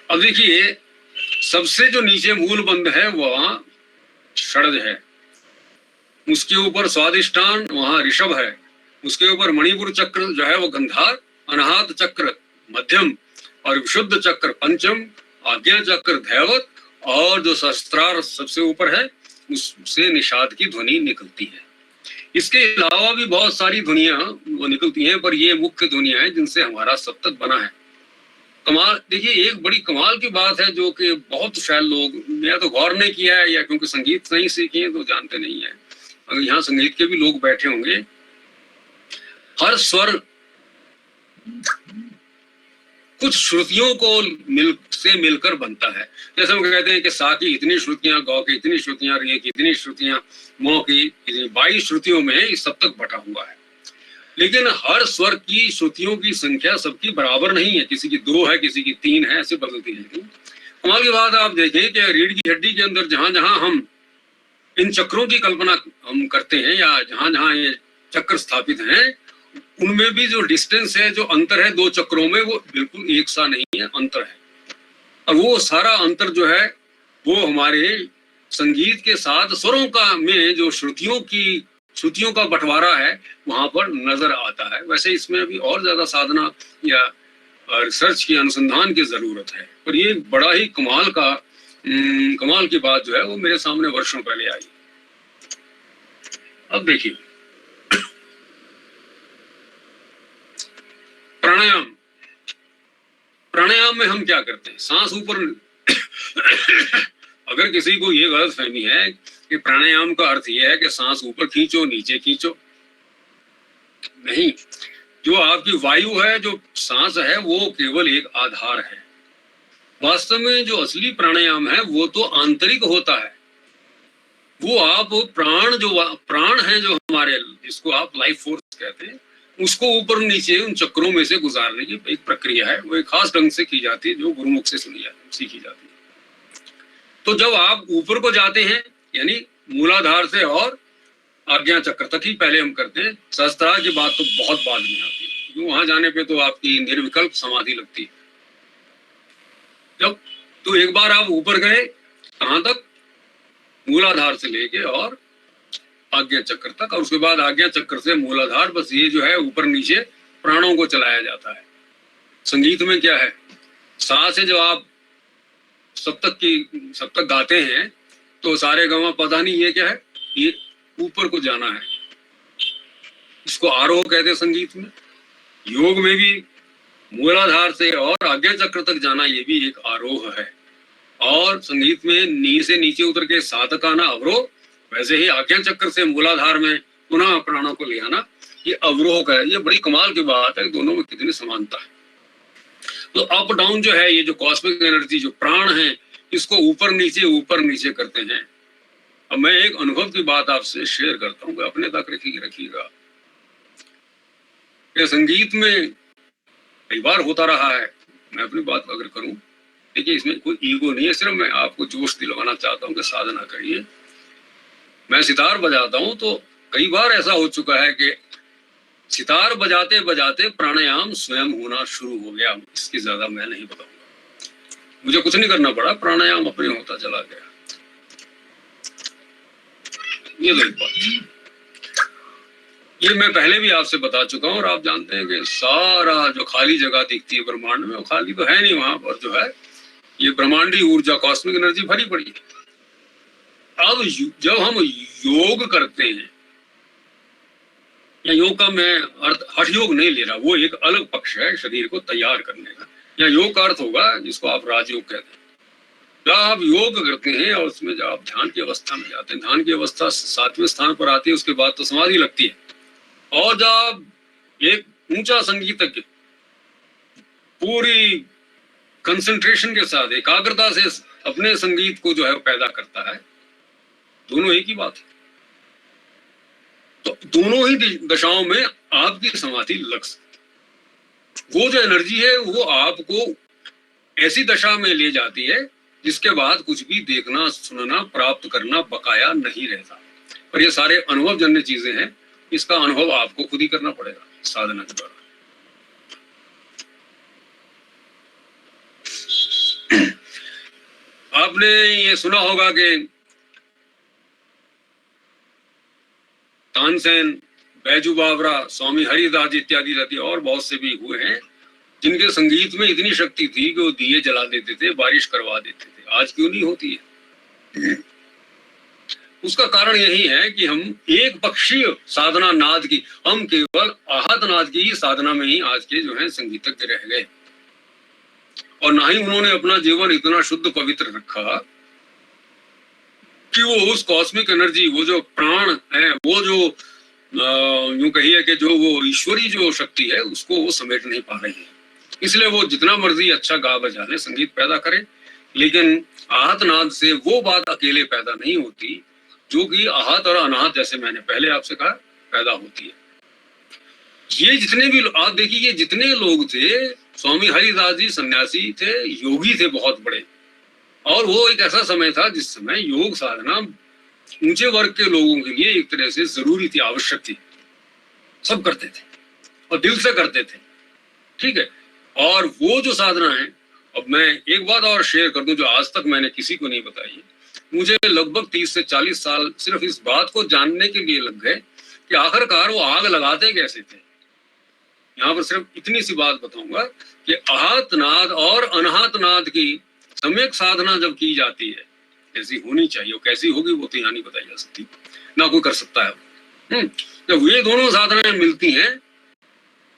अब देखिए, सबसे जो नीचे मूल बंध है वहां षड्ज है, उसके ऊपर स्वादिष्टान वहां ऋषभ है, उसके ऊपर मणिपुर चक्र जो है वो गंधार, अनाहत चक्र मध्यम, और विशुद्ध चक्र पंचम, आज्ञा चक्र धैवत, और जो सहस्त्रार सबसे ऊपर है उससे निषाद की ध्वनि निकलती है। इसके अलावा भी बहुत सारी ध्वनियां वो निकलती हैं, पर ये मुख्य ध्वनियां हैं जिनसे हमारा सप्तक बना है। कमाल, देखिए एक बड़ी कमाल की बात है जो कि बहुत शायद लोग, मैं तो गौर नहीं किया है, या क्योंकि संगीत नहीं सीखे हैं तो जानते नहीं है। अगर यहाँ संगीत के भी लोग बैठे होंगे, हर स्वर कुछ श्रुतियों को मिलकर बनता है। जैसे हम कहते हैं कि सा की इतनी श्रुतियां, गौ की इतनी श्रुतियां, रे की इतनी श्रुतियां, मो की 22 श्रुतियों में इस सप्तक बटा हुआ है। लेकिन हर स्वर की श्रुतियों की संख्या सबकी बराबर नहीं है, किसी की 2 है, किसी की 3 है, ऐसे बदलती है। कमाल की बात आप देखें कि रीढ़ की हड्डी के अंदर जहां जहां हम इन चक्रों की कल्पना हम करते हैं, या जहां जहां ये चक्र स्थापित हैं, उनमें भी जो डिस्टेंस है, जो अंतर है 2 चक्रों में, वो बिल्कुल एक सा नहीं है, अंतर है। और वो सारा अंतर जो है वो हमारे संगीत के साथ स्वरों का में जो श्रुतियों का बंटवारा है वहां पर नजर आता है। वैसे इसमें अभी और ज्यादा साधना या रिसर्च की, अनुसंधान की जरूरत है, पर ये बड़ा ही कमाल की बात जो है वो मेरे सामने वर्षों पहले आई। अब देखिए, प्राणायाम में हम क्या करते हैं? सांस ऊपर अगर किसी को ये गलत फहमी है कि प्राणायाम का अर्थ यह है कि सांस ऊपर खींचो नीचे खींचो, नहीं। जो आपकी वायु है, जो सांस है, वो केवल एक आधार है। वास्तव में जो असली प्राणायाम है वो तो आंतरिक होता है। वो आप प्राण है जो हमारे, जिसको आप लाइफ फोर्स कहते हैं, उसको ऊपर नीचे उन चक्रों में से गुजारने की एक प्रक्रिया है। वो एक खास ढंग से की जाती है जो गुरुमुख से सीखी जाती है। तो जब आप ऊपर को जाते हैं, यानी मूलाधार से और आज्ञा चक्र तक ही पहले हम करते हैं। सहस्त्रार की बात तो बहुत बाद में आती है, क्योंकि वहां जाने पे तो आपकी निर्विकल्प समाधि लगती है। जब तो एक बार आप ऊपर गए, कहां तक? मूलाधार से लेके और आज्ञा चक्र तक, और उसके बाद आज्ञा चक्र से मूलाधार, बस ये जो है ऊपर नीचे प्राणों को चलाया जाता है। संगीत में क्या है, सा से जब आप सप्तक गाते हैं तो सारे गमा पता नहीं ये क्या है, ये ऊपर को जाना है। इसको आरोह कहते हैं संगीत में। योग में भी मूलाधार से और आज्ञा चक्र तक जाना, ये भी एक आरोह है। और संगीत में नी से नीचे उतर के सा तक आना अवरोह, वैसे ही आज्ञा चक्र से मूलाधार में पुनः प्राणों को ले आना, ये अवरोह का है। ये बड़ी कमाल की बात है, दोनों में कितनी समानता है। तो अप डाउन जो है, ये जो कॉस्मिक एनर्जी, जो प्राण है, इसको ऊपर नीचे करते हैं। अब मैं एक अनुभव की बात आपसे शेयर करता हूँ, अपने तक रखिएगा। ये संगीत में कई बार होता रहा है, मैं अपनी बात अगर करूं, देखिए इसमें कोई ईगो नहीं है, सिर्फ मैं आपको जोश दिलवाना चाहता हूं कि साधना करिए। मैं सितार बजाता हूं तो कई बार ऐसा हो चुका है कि सितार बजाते बजाते प्राणायाम स्वयं होना शुरू हो गया। इसकी ज्यादा मैं नहीं बताऊंगा, मुझे कुछ नहीं करना पड़ा, प्राणायाम अपने होता चला गया। ये तो एक बात, ये मैं पहले भी आपसे बता चुका हूं, और आप जानते हैं कि सारा जो खाली जगह दिखती है ब्रह्मांड में, वो खाली तो है नहीं, वहां पर जो है ये ब्रह्मांडी ऊर्जा, कॉस्मिक एनर्जी भरी पड़ी है। अब जब हम योग करते हैं, या योग का मैं अर्थ हठ योग नहीं ले रहा, वो एक अलग पक्ष है शरीर को तैयार करने का, या योग का अर्थ होगा जिसको आप राजयोग कहते हैं। जब आप योग करते हैं और उसमें जब आप ध्यान की अवस्था में जाते हैं, ध्यान की अवस्था 7वें स्थान पर आती है, उसके बाद तो समाधि लगती है। और जब एक ऊंचा संगीतज्ञ पूरी कंसंट्रेशन के साथ एकाग्रता से अपने संगीत को जो है पैदा करता है, दोनों एक ही बात है। तो दोनों ही दशाओं में आपकी समाधि लग सकती। वो जो एनर्जी है वो आपको ऐसी दशा में ले जाती है जिसके बाद कुछ भी देखना, सुनना, प्राप्त करना बकाया नहीं रहता। पर ये सारे अनुभवजन्य चीजें हैं, इसका अनुभव आपको खुद ही करना पड़ेगा साधना के द्वारा। आपने ये सुना होगा कि तानसेन, बैजू बावरा, स्वामी हरिदास इत्यादि और बहुत से भी हुए हैं जिनके संगीत में इतनी शक्ति थी कि वो दिए जला देते थे, बारिश करवा देते थे। आज क्यों नहीं होती है? उसका कारण यही है कि हम एक पक्षीय साधना नाद की, हम केवल आहत नाद की ही साधना में ही आज के जो है संगीतज्ञ रह गए, और ना ही उन्होंने अपना जीवन इतना शुद्ध पवित्र रखा कि वो उस कॉस्मिक एनर्जी, वो जो प्राण है, वो जो यूं कहिए कि जो वो ईश्वरी जो शक्ति है, उसको वो समेट नहीं पा रही है। इसलिए वो जितना मर्जी अच्छा गा बजा ले, संगीत पैदा करे, लेकिन आहत नाद से वो बात अकेले पैदा नहीं होती जो कि आहत और अनाहत, जैसे मैंने पहले आपसे कहा, पैदा होती है। ये जितने भी आप देखिए, ये जितने लोग थे, स्वामी हरिदास जी सन्यासी थे, योगी थे बहुत बड़े, और वो एक ऐसा समय था जिस समय योग साधना ऊंचे वर्ग के लोगों के लिए एक तरह से जरूरी थी, आवश्यक थी। सब करते थे और दिल से करते थे, ठीक है। और वो जो साधना है, अब मैं एक बात और शेयर कर दूं जो आज तक मैंने किसी को नहीं बताई। मुझे लगभग 30 से 40 साल सिर्फ इस बात को जानने के लिए लग गए कि आखिरकार वो आग लगाते कैसे थे। यहाँ पर सिर्फ इतनी सी बात बताऊंगा कि आहत नाद और अनाहत नाद की सम्यक साधना जब की जाती है, कैसी होनी चाहिए, वो कैसी होगी वो तो यहाँ नहीं बताई जा सकती, ना कोई कर सकता है। जब ये दोनों साधनाएं मिलती हैं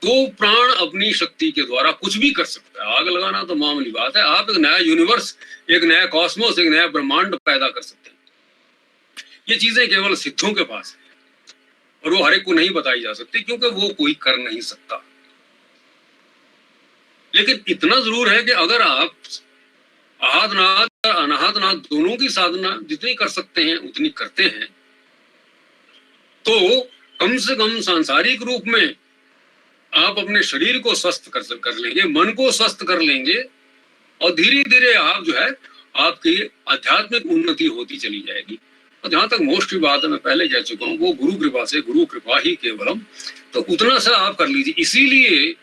तो प्राण अपनी शक्ति के द्वारा कुछ भी कर सकता है। आग लगाना तो मामूली बात है, आप एक नया यूनिवर्स, एक नया कॉस्मोस, एक नया ब्रह्मांड पैदा कर सकते हैं। ये चीजें केवल सिद्धों के पास है और वो हर एक को नहीं बताई जा सकती, क्योंकि वो कोई कर नहीं सकता। लेकिन इतना जरूर है कि अगर आप आहत नाद और अनाहत नाद दोनों की साधना जितनी कर सकते हैं उतनी करते हैं, तो कम से कम सांसारिक रूप में आप अपने शरीर को स्वस्थ कर लेंगे, मन को स्वस्थ कर लेंगे, और धीरे धीरे आप जो है आपकी आध्यात्मिक उन्नति होती चली जाएगी। और जहां तक मोस्ट की बात है, मैं पहले कह चुका हूँ, वो गुरु कृपा से, गुरु कृपा ही केवलम, तो उतना सा आप कर लीजिए। इसीलिए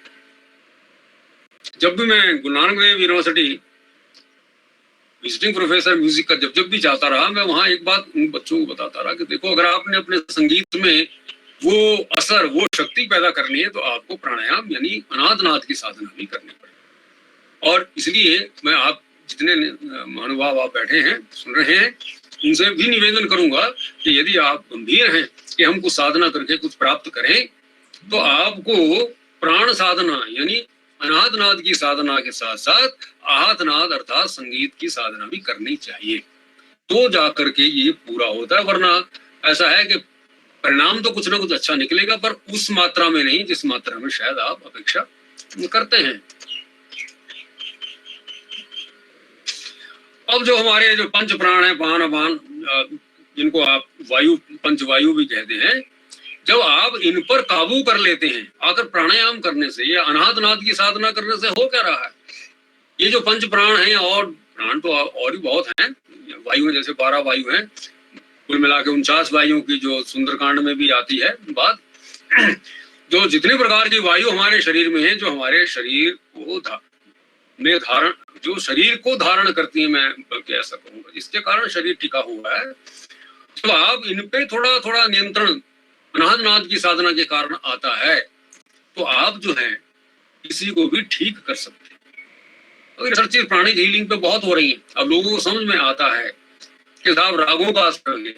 जब भी मैं Guru Nanak Dev university visiting professor music का जब भी जाता रहा, मैं वहां एक बात उन बच्चों को बताता रहा कि देखो, अगर आपने अपने संगीत में वो असर, वो शक्ति पैदा करनी है, तो आपको प्राणायाम यानी अनाद नाद की साधना भी करनी पड़ेगी। और इसलिए मैं आप जितने महानुभाव आप बैठे हैं, सुन रहे हैं, उनसे भी निवेदन करूंगा कि यदि आप गंभीर हैं कि हम कुछ साधना करके कुछ प्राप्त करें, तो आपको प्राण साधना यानी अनाद नाद की साधना के साथ साथ आहत नाद अर्थात संगीत की साधना भी करनी चाहिए, तो जाकर के ये पूरा होता है। वरना ऐसा है कि परिणाम तो कुछ ना कुछ अच्छा निकलेगा, पर उस मात्रा में नहीं जिस मात्रा में शायद आप अपेक्षा करते हैं। अब जो हमारे जो पंच प्राण है, प्राण अपान, जिनको आप वायु, पंच वायु भी कहते हैं, जब आप इन पर काबू कर लेते हैं आकर प्राणायाम करने से या अनाहत नाद की साधना करने से, हो क्या रहा है, ये जो पंच प्राण हैं, और प्राण तो और भी बहुत हैं, वायु जैसे 12 वायु हैं, कुल मिला के 49 वायुओं की जो सुंदरकांड में भी आती है बात, जो जितने प्रकार की वायु हमारे शरीर में है, जो हमारे शरीर को धारण, जो शरीर को धारण करती है, मैं बल्कि ऐसा कहूंगा, जिसके कारण शरीर टिका हुआ है, तो आप इन पे थोड़ा थोड़ा नियंत्रण अनाहत नाद की साधना के कारण आता है, तो आप जो है किसी को भी ठीक कर सकते हैं। अगर रिसर्च प्राणिक हीलिंग पे बहुत हो रही है, अब लोगों को समझ में आता है कि साहब रागों का असर है,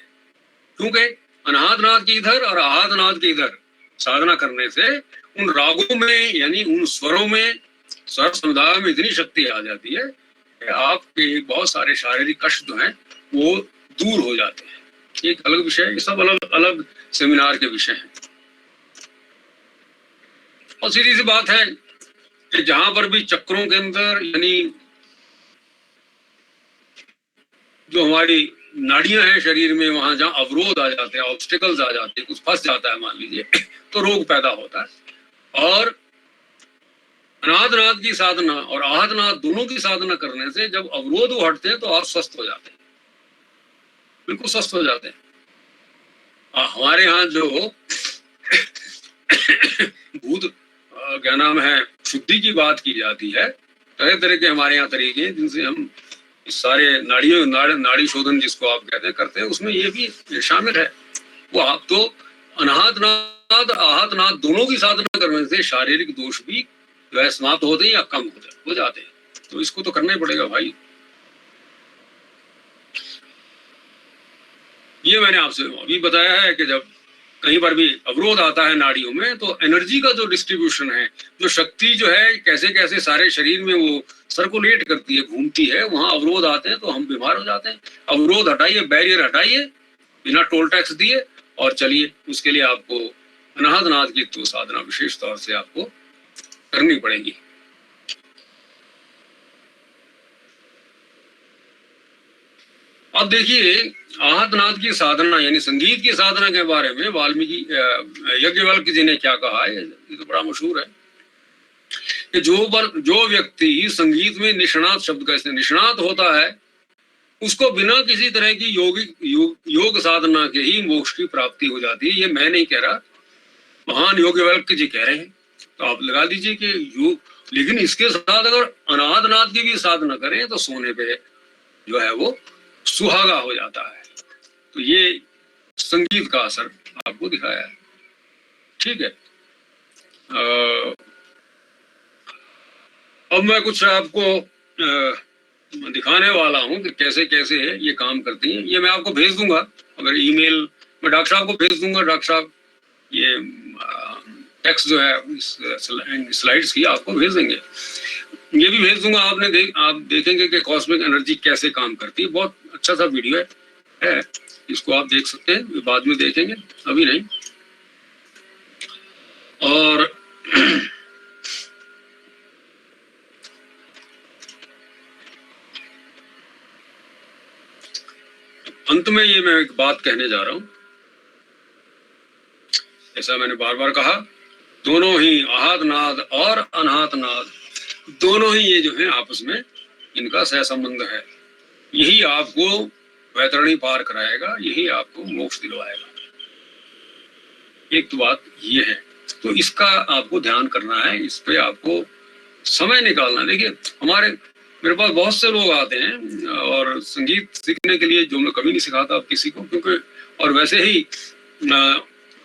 क्योंकि अनाहत नाद की इधर और आहत नाद की इधर साधना करने से उन रागों में यानी उन स्वरों में, स्वर समुदाय में इतनी शक्ति आ जाती है कि आपके बहुत सारे शारीरिक कष्ट जो हैं वो दूर हो जाते हैं। एक अलग विषय है, ये सब अलग अलग सेमिनार के विषय हैं। और सीधी सी बात है कि जहां पर भी चक्रों के अंदर यानी जो हमारी नाड़ियां हैं शरीर में, वहां जहां अवरोध आ जाते हैं, ऑब्स्टिकल्स आ जाते हैं, कुछ फंस जाता है मान लीजिए, तो रोग पैदा होता है। और अनाहत नाद की साधना और आहत नाद दोनों की साधना करने से जब अवरोध हटते हैं, तो आप स्वस्थ हो जाते हैं, बिल्कुल स्वस्थ हो जाते हैं। हमारे यहाँ जो भूत क्या नाम है, शुद्धि की बात की जाती है, तरह तरह के हमारे यहाँ तरीके हैं जिनसे हम इस सारे नाड़ी शोधन जिसको आप कहते हैं करते हैं, उसमें ये भी शामिल है। वो आप तो अनाहत नाद आहत नाद दोनों की साधना करने से शारीरिक दोष भी जो है समाप्त होते हैं या कम हो जाते हैं, तो इसको तो करना ही पड़ेगा भाई। ये मैंने आपसे अभी बताया है कि जब कहीं पर भी अवरोध आता है नाड़ियों में, तो एनर्जी का जो डिस्ट्रीब्यूशन है, जो शक्ति जो है कैसे कैसे सारे शरीर में वो सर्कुलेट करती है, घूमती है, वहां अवरोध आते हैं तो हम बीमार हो जाते हैं। अवरोध हटाइए, बैरियर हटाइए बिना टोल टैक्स दिए, और चलिए उसके लिए आपको अनाहत नाद की तो साधना विशेष तौर से आपको करनी पड़ेगी। अब देखिए, आहत नाद की साधना यानी संगीत की साधना के बारे में वाल्मीकि यज्ञवल्क्य जी ने क्या कहा है, ये तो बड़ा मशहूर है कि जो व्यक्ति संगीत में निष्णात, शब्द का इसमें निष्णात होता है, उसको बिना किसी तरह की योग साधना के ही मोक्ष की प्राप्ति हो जाती है। ये मैं नहीं कह रहा, महान यज्ञवल्क्य जी कह रहे हैं। तो आप लगा दीजिए कि योग, लेकिन इसके साथ अगर अनाहत नाद की भी साधना करें तो सोने पे जो है वो सुहागा हो जाता है। तो ये संगीत का असर आपको दिखाया है, ठीक है। अब मैं कुछ आपको दिखाने वाला हूं कि कैसे कैसे ये काम करती हैं। ये मैं आपको भेज दूंगा, अगर ईमेल में डॉक्टर साहब को भेज दूंगा। डॉक्टर साहब ये टेक्स्ट जो है स्लाइड्स की आपको भेज देंगे। ये भी भेज दूंगा, आप देखेंगे कि कॉस्मिक एनर्जी कैसे काम करती है। बहुत अच्छा सा वीडियो है, इसको आप देख सकते हैं, बाद में देखेंगे, अभी नहीं। और अंत में ये मैं एक बात कहने जा रहा हूं, ऐसा मैंने बार बार कहा, दोनों ही आहत नाद और अनाहत नाद, दोनों ही ये जो है आपस में इनका सह संबंध है। यही आपको वैतरणी पार कराएगा, यही आपको मोक्ष दिलवाएगा। एक तो बात ये है, तो इसका आपको ध्यान करना है, इस पे आपको समय निकालना। देखिए मेरे पास बहुत से लोग आते हैं और संगीत सीखने के लिए, जो मैं कभी नहीं सिखाता अब किसी को, क्योंकि और वैसे ही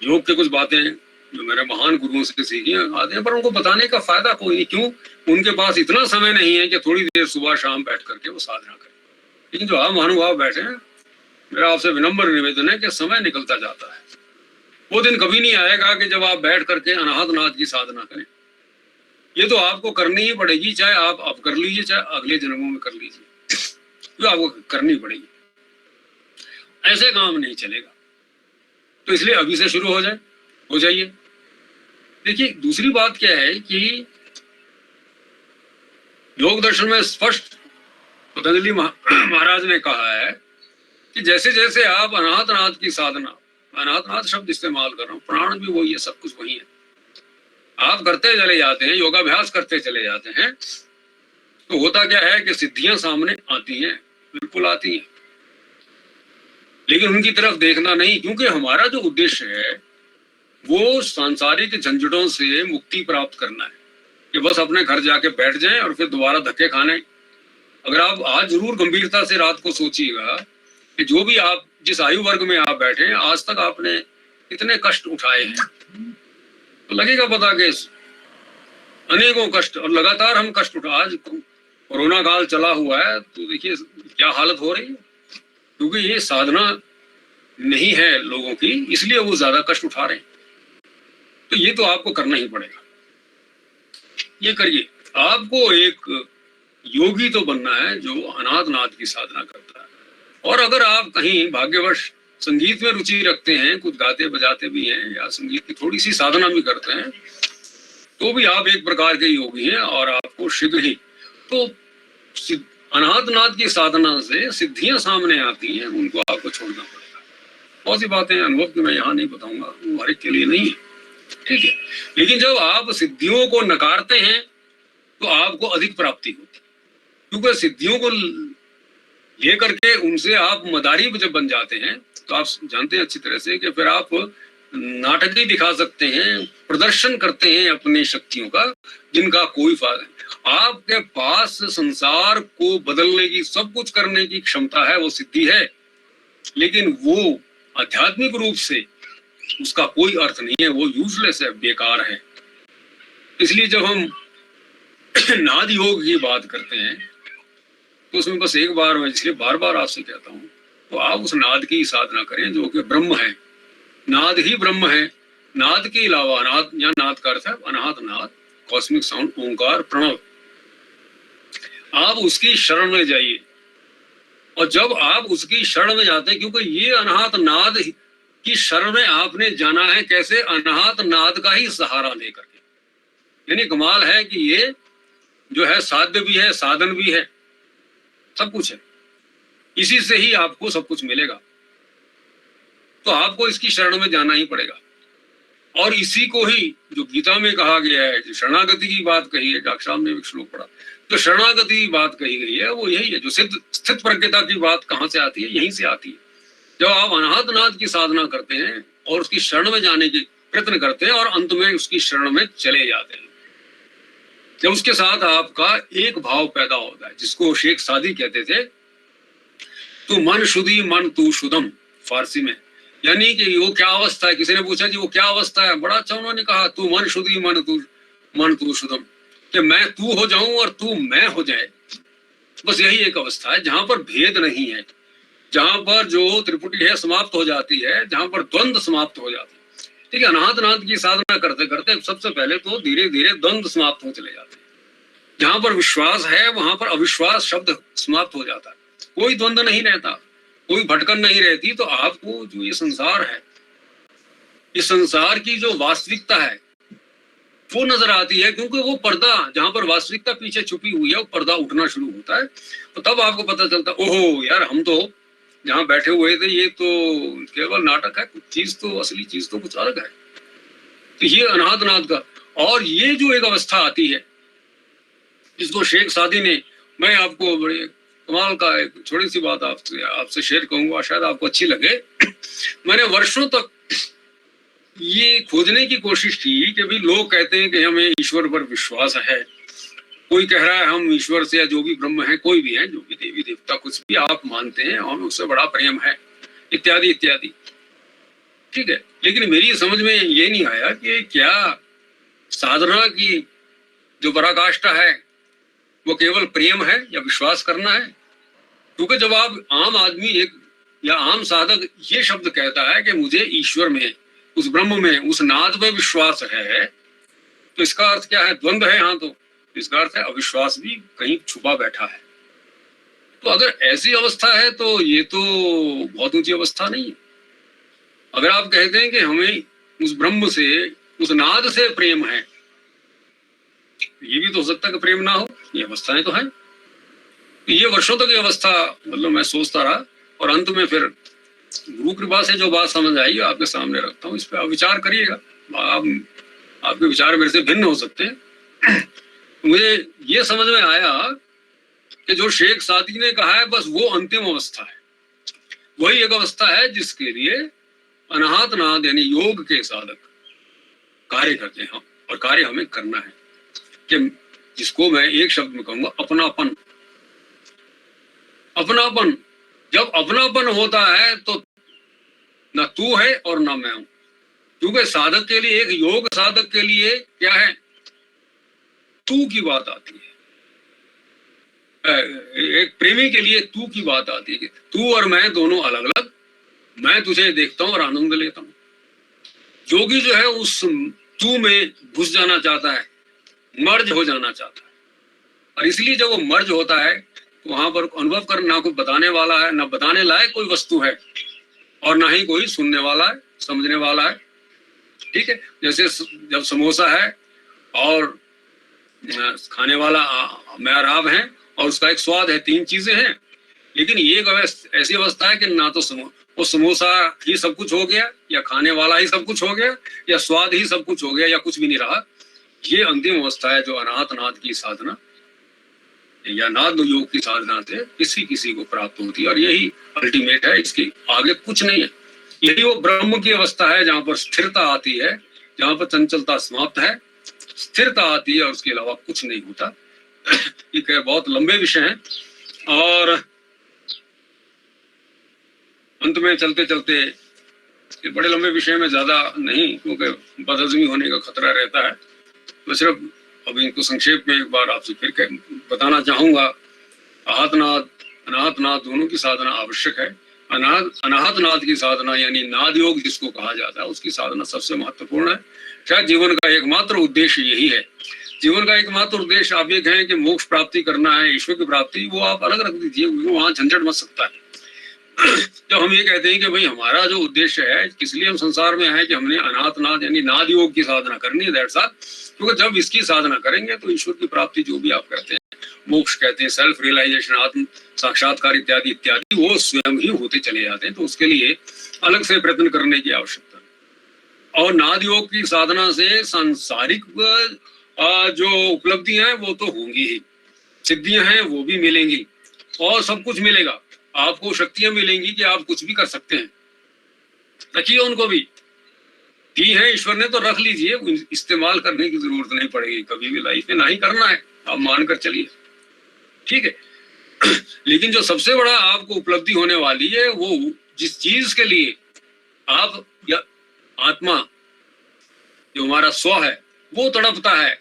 योग के कुछ बातें जो मेरे महान गुरुओं से सीखी आते हैं, पर उनको बताने का फायदा कोई नहीं। क्यों? उनके पास इतना समय नहीं है कि थोड़ी देर सुबह शाम बैठ करके वो साधना करें। लेकिन जो आप महानुभाव बैठे हैं, मेरा आपसे विनम्र निवेदन है कि समय निकलता जाता है। वो दिन कभी नहीं आएगा कि जब आप बैठ करके अनाहत नाद की साधना करें। ये तो आपको करनी ही पड़ेगी, चाहे आप अब कर लीजिए, चाहे अगले जन्मों में कर लीजिए, तो आपको करनी पड़ेगी। ऐसे काम नहीं चलेगा। तो इसलिए अभी से शुरू हो जाइए। देखिए, दूसरी बात क्या है कि योग दर्शन में स्पष्ट पतंजलि महाराज ने कहा है कि जैसे जैसे आप अनाहत नाद की साधना, अनाहत नाद शब्द इस्तेमाल कर रहा हूं, प्राण भी वही है, सब कुछ वही है, आप करते चले जाते हैं, योगाभ्यास करते चले जाते हैं, तो होता क्या है कि सिद्धियां सामने आती हैं, बिल्कुल आती हैं, लेकिन उनकी तरफ देखना नहीं। क्योंकि हमारा जो उद्देश्य है वो सांसारिक झंझटों से मुक्ति प्राप्त करना है, कि बस अपने घर जाके बैठ जाएं और फिर दोबारा धक्के खाने। अगर आप आज जरूर गंभीरता से रात को सोचिएगा कि जो भी आप जिस आयु वर्ग में आप बैठे हैं, आज तक आपने कितने कष्ट उठाए हैं, तो लगेगा पता कि अनेकों कष्ट, और लगातार हम कष्ट उठा। आज कोरोना काल चला हुआ है, तो देखिए क्या हालत हो रही है, क्योंकि ये साधना नहीं है लोगों की, इसलिए वो ज्यादा कष्ट उठा रहे हैं। तो ये तो आपको करना ही पड़ेगा, ये करिए। आपको एक योगी तो बनना है जो अनाहत नाद की साधना करता है। और अगर आप कहीं भाग्यवश संगीत में रुचि रखते हैं, कुछ गाते बजाते भी हैं, या संगीत की थोड़ी सी साधना भी करते हैं, तो भी आप एक प्रकार के योगी हैं। और आपको शीघ्र ही तो अनाहत नाद की साधना से सिद्धियां सामने आती हैं, उनको आपको छोड़ना पड़ेगा। बहुत सी बातें अनुभव की मैं यहाँ नहीं बताऊंगा, वो हर एक के लिए नहीं है, ठीक है। लेकिन जब आप सिद्धियों को नकारते हैं तो आपको अधिक प्राप्ति होती है, क्योंकि सिद्धियों को लेकर के उनसे आप मदारी जब बन जाते हैं, तो आप जानते हैं अच्छी तरह से कि फिर आप नाटक ही दिखा सकते हैं, प्रदर्शन करते हैं अपनी शक्तियों का, जिनका कोई फायदा नहीं। आपके पास संसार को बदलने की, सब कुछ करने की क्षमता है, वो सिद्धि है, लेकिन वो आध्यात्मिक रूप से उसका कोई अर्थ नहीं है, वो यूजलेस है, बेकार है। इसलिए जब हम नाद योग की बात करते हैं, तो उसमें बस एक बार मैं इसलिए बार बार आपसे कहता हूं, तो आप उस नाद की साधना करें जो कि ब्रह्म है। नाद ही ब्रह्म है। नाद के अलावा, नाद या नाद का अर्थ है अनाहत नाद, कॉस्मिक साउंड, ओंकार, प्रणव। आप उसकी शरण में जाइए, और जब आप उसकी शरण में जाते हैं, क्योंकि ये अनाहत नाद की शरण में आपने जाना है, कैसे? अनाहत नाद का ही सहारा लेकर के। यानी कमाल है कि ये जो है साध्य भी है, साधन भी है, सब कुछ है, इसी से ही आपको सब कुछ मिलेगा। तो आपको इसकी शरण में जाना ही पड़ेगा। और इसी को ही जो गीता में कहा गया है, जो शरणागति की बात कही है, जाक्षाम ने एक श्लोक पढ़ा, जो शरणागति की बात कही गई है वो यही है। जो स्थित प्रज्ञता की बात कहाँ से आती है? यहीं से आती है। जब आप अनाहत नाद की साधना करते हैं और उसकी शरण में जाने की प्रयत्न करते हैं और अंत में उसकी शरण में चले जाते हैं, जब उसके साथ आपका एक भाव पैदा होता है, जिसको शेख सादी कहते थे, तू मन शुद्धि मन तू शुद्धम, फारसी में। यानी कि वो क्या अवस्था है? किसी ने पूछा जी वो क्या अवस्था है? बड़ा अच्छा उन्होंने कहा, तू मन शुद्धि मन तू शुद्धम, कि मैं तू हो जाऊं और तू मैं हो जाए। बस यही एक अवस्था है जहां पर भेद नहीं है, जहां पर जो त्रिपुटी है समाप्त हो जाती है, जहां पर द्वंद्व समाप्त हो जाती है। ठीक है, अनाहत नाद की साधना करते करते सबसे पहले तो धीरे धीरे द्वंद्व समाप्त हो चले जाते हैं। जहां पर विश्वास है वहां पर अविश्वास शब्द समाप्त हो जाता है, कोई द्वंद्व नहीं रहता, कोई भटकन नहीं रहती। तो आपको जो ये संसार है, इस संसार की जो वास्तविकता है वो नजर आती है, क्योंकि वो पर्दा जहां पर वास्तविकता पीछे छुपी हुई है, वो पर्दा उठना शुरू होता है। तो तब आपको पता चलता, ओहो यार, हम तो जहाँ बैठे हुए थे ये तो केवल नाटक है, कुछ चीज तो असली चीज तो कुछ अलग है। तो ये अनाहत नाद का, और ये जो एक अवस्था आती है जिसको शेख सादी ने, मैं आपको बड़े कमाल का एक छोटी सी बात आपसे शेयर करूंगा, शायद आपको अच्छी लगे। मैंने वर्षों तक ये खोजने की कोशिश की कि भाई लोग कहते हैं कि हमें ईश्वर पर विश्वास है, कोई कह रहा है हम ईश्वर से, या जो भी ब्रह्म है, कोई भी है, जो भी देवी देवता कुछ भी आप मानते हैं, हमें उससे बड़ा प्रेम है, इत्यादि इत्यादि, ठीक है। लेकिन मेरी समझ में ये नहीं आया कि क्या साधना की जो पराकाष्ठा है वो केवल प्रेम है या विश्वास करना है। क्योंकि जब आप आम आदमी एक या आम साधक ये शब्द कहता है कि मुझे ईश्वर में, उस ब्रह्म में, उस नाद में विश्वास है, तो इसका अर्थ क्या है? द्वंद्व है यहाँ। तो इसका अर्थ है अविश्वास भी कहीं छुपा बैठा है। तो अगर ऐसी अवस्था है तो ये तो बहुत ऊंची अवस्था नहीं है। अगर आप कहते हैं कि हमें उस ब्रह्म से, उस नाद से प्रेम है, ये भी तो हो सकता है कि प्रेम ना हो, ये अवस्थाएं तो हैं। तो ये वर्षों तक ये अवस्था, मतलब मैं सोचता रहा, और अंत में फिर गुरु कृपा से जो बात समझ आई आपके सामने रखता हूँ। इस पर आप विचार करिएगा, आपके विचार मेरे से भिन्न हो सकते हैं। मुझे ये समझ में आया कि जो शेख सादी ने कहा है, बस वो अंतिम अवस्था है, वही एक अवस्था है जिसके लिए अनाहत नाद यानी योग के साधक कार्य करते हैं, और कार्य हमें करना है, कि जिसको मैं एक शब्द में कहूंगा अपनापन। अपनापन, जब अपनापन होता है तो ना तू है और ना मैं हूं। क्योंकि साधक के लिए, एक योग साधक के लिए क्या है, तू की बात आती है। एक प्रेमी के लिए तू की बात आती है कि तू और मैं दोनों अलग अलग, मैं तुझे देखता हूं और आनंद लेता हूं। योगी जो है उस तू में घुस जाना चाहता है, मर्ज हो जाना चाहता है, और इसलिए जब वो मर्ज होता है तो वहां पर अनुभव कर ना कोई बताने वाला है, ना बताने लायक कोई वस्तु है, और ना ही कोई सुनने वाला है, समझने वाला है। ठीक है, जैसे जब समोसा है और खाने वाला मेहराब है और उसका एक स्वाद है, तीन चीजें हैं। लेकिन ये ऐसी अवस्था है कि ना तो वो समोसा ही सब कुछ हो गया, या खाने वाला ही सब कुछ हो गया, या स्वाद ही सब कुछ हो गया, या कुछ भी नहीं रहा। ये अंतिम अवस्था है जो अनाहत नाद की साधना या नाद योग की साधना से किसी किसी को प्राप्त होती है, और यही अल्टीमेट है, इसके आगे कुछ नहीं है। यही वो ब्रह्म की अवस्था है जहां पर स्थिरता आती है, जहां पर चंचलता समाप्त है, स्थिरता आती है, और उसके अलावा कुछ नहीं होता। ये बहुत लंबे विषय हैं, और अंत में चलते चलते बड़े लंबे विषय में ज्यादा नहीं, क्योंकि बदहजमी होने का खतरा रहता है। मैं सिर्फ अब इनको संक्षेप में एक बार आपसे फिर बताना चाहूंगा। अनाहत नाद दोनों की साधना आवश्यक है। अनाहत नाद की साधना यानी नाद योग जिसको कहा जाता है, उसकी साधना सबसे महत्वपूर्ण है। शायद जीवन का एकमात्र उद्देश्य यही है। जीवन का एकमात्र उद्देश्य आप ये कहें कि मोक्ष प्राप्ति करना है, ईश्वर की प्राप्ति, वो आप अलग रख दीजिए, वहां झंझट मच सकता है। जब हम ये कहते हैं कि भाई हमारा जो उद्देश्य है, इसलिए हम संसार में आए कि हमने अनाहत नाद यानी नाद योग की साधना करनी है, दैट्स ऑल। क्योंकि जब इसकी साधना करेंगे तो ईश्वर की प्राप्ति, जो भी आप कहते हैं, मोक्ष कहते हैं, सेल्फ रियलाइजेशन, आत्म साक्षात्कार इत्यादि इत्यादि, वो स्वयं ही होते चले जाते हैं। तो उसके लिए अलग से प्रयत्न करने की आवश्यकता है। और नाद योग की साधना से सांसारिक जो उपलब्धियां हैं वो तो होंगी ही, सिद्धियां हैं वो भी मिलेंगी, और सब कुछ मिलेगा। आपको शक्तियां मिलेंगी कि आप कुछ भी कर सकते हैं। रखिए उनको भी, दी है ईश्वर ने तो रख लीजिए, इस्तेमाल करने की जरूरत नहीं पड़ेगी कभी भी लाइफ में, ना ही करना है, आप मानकर चलिए, ठीक है। लेकिन जो सबसे बड़ा आपको उपलब्धि होने वाली है, वो जिस चीज के लिए आप या आत्मा जो हमारा स्व है वो तड़पता है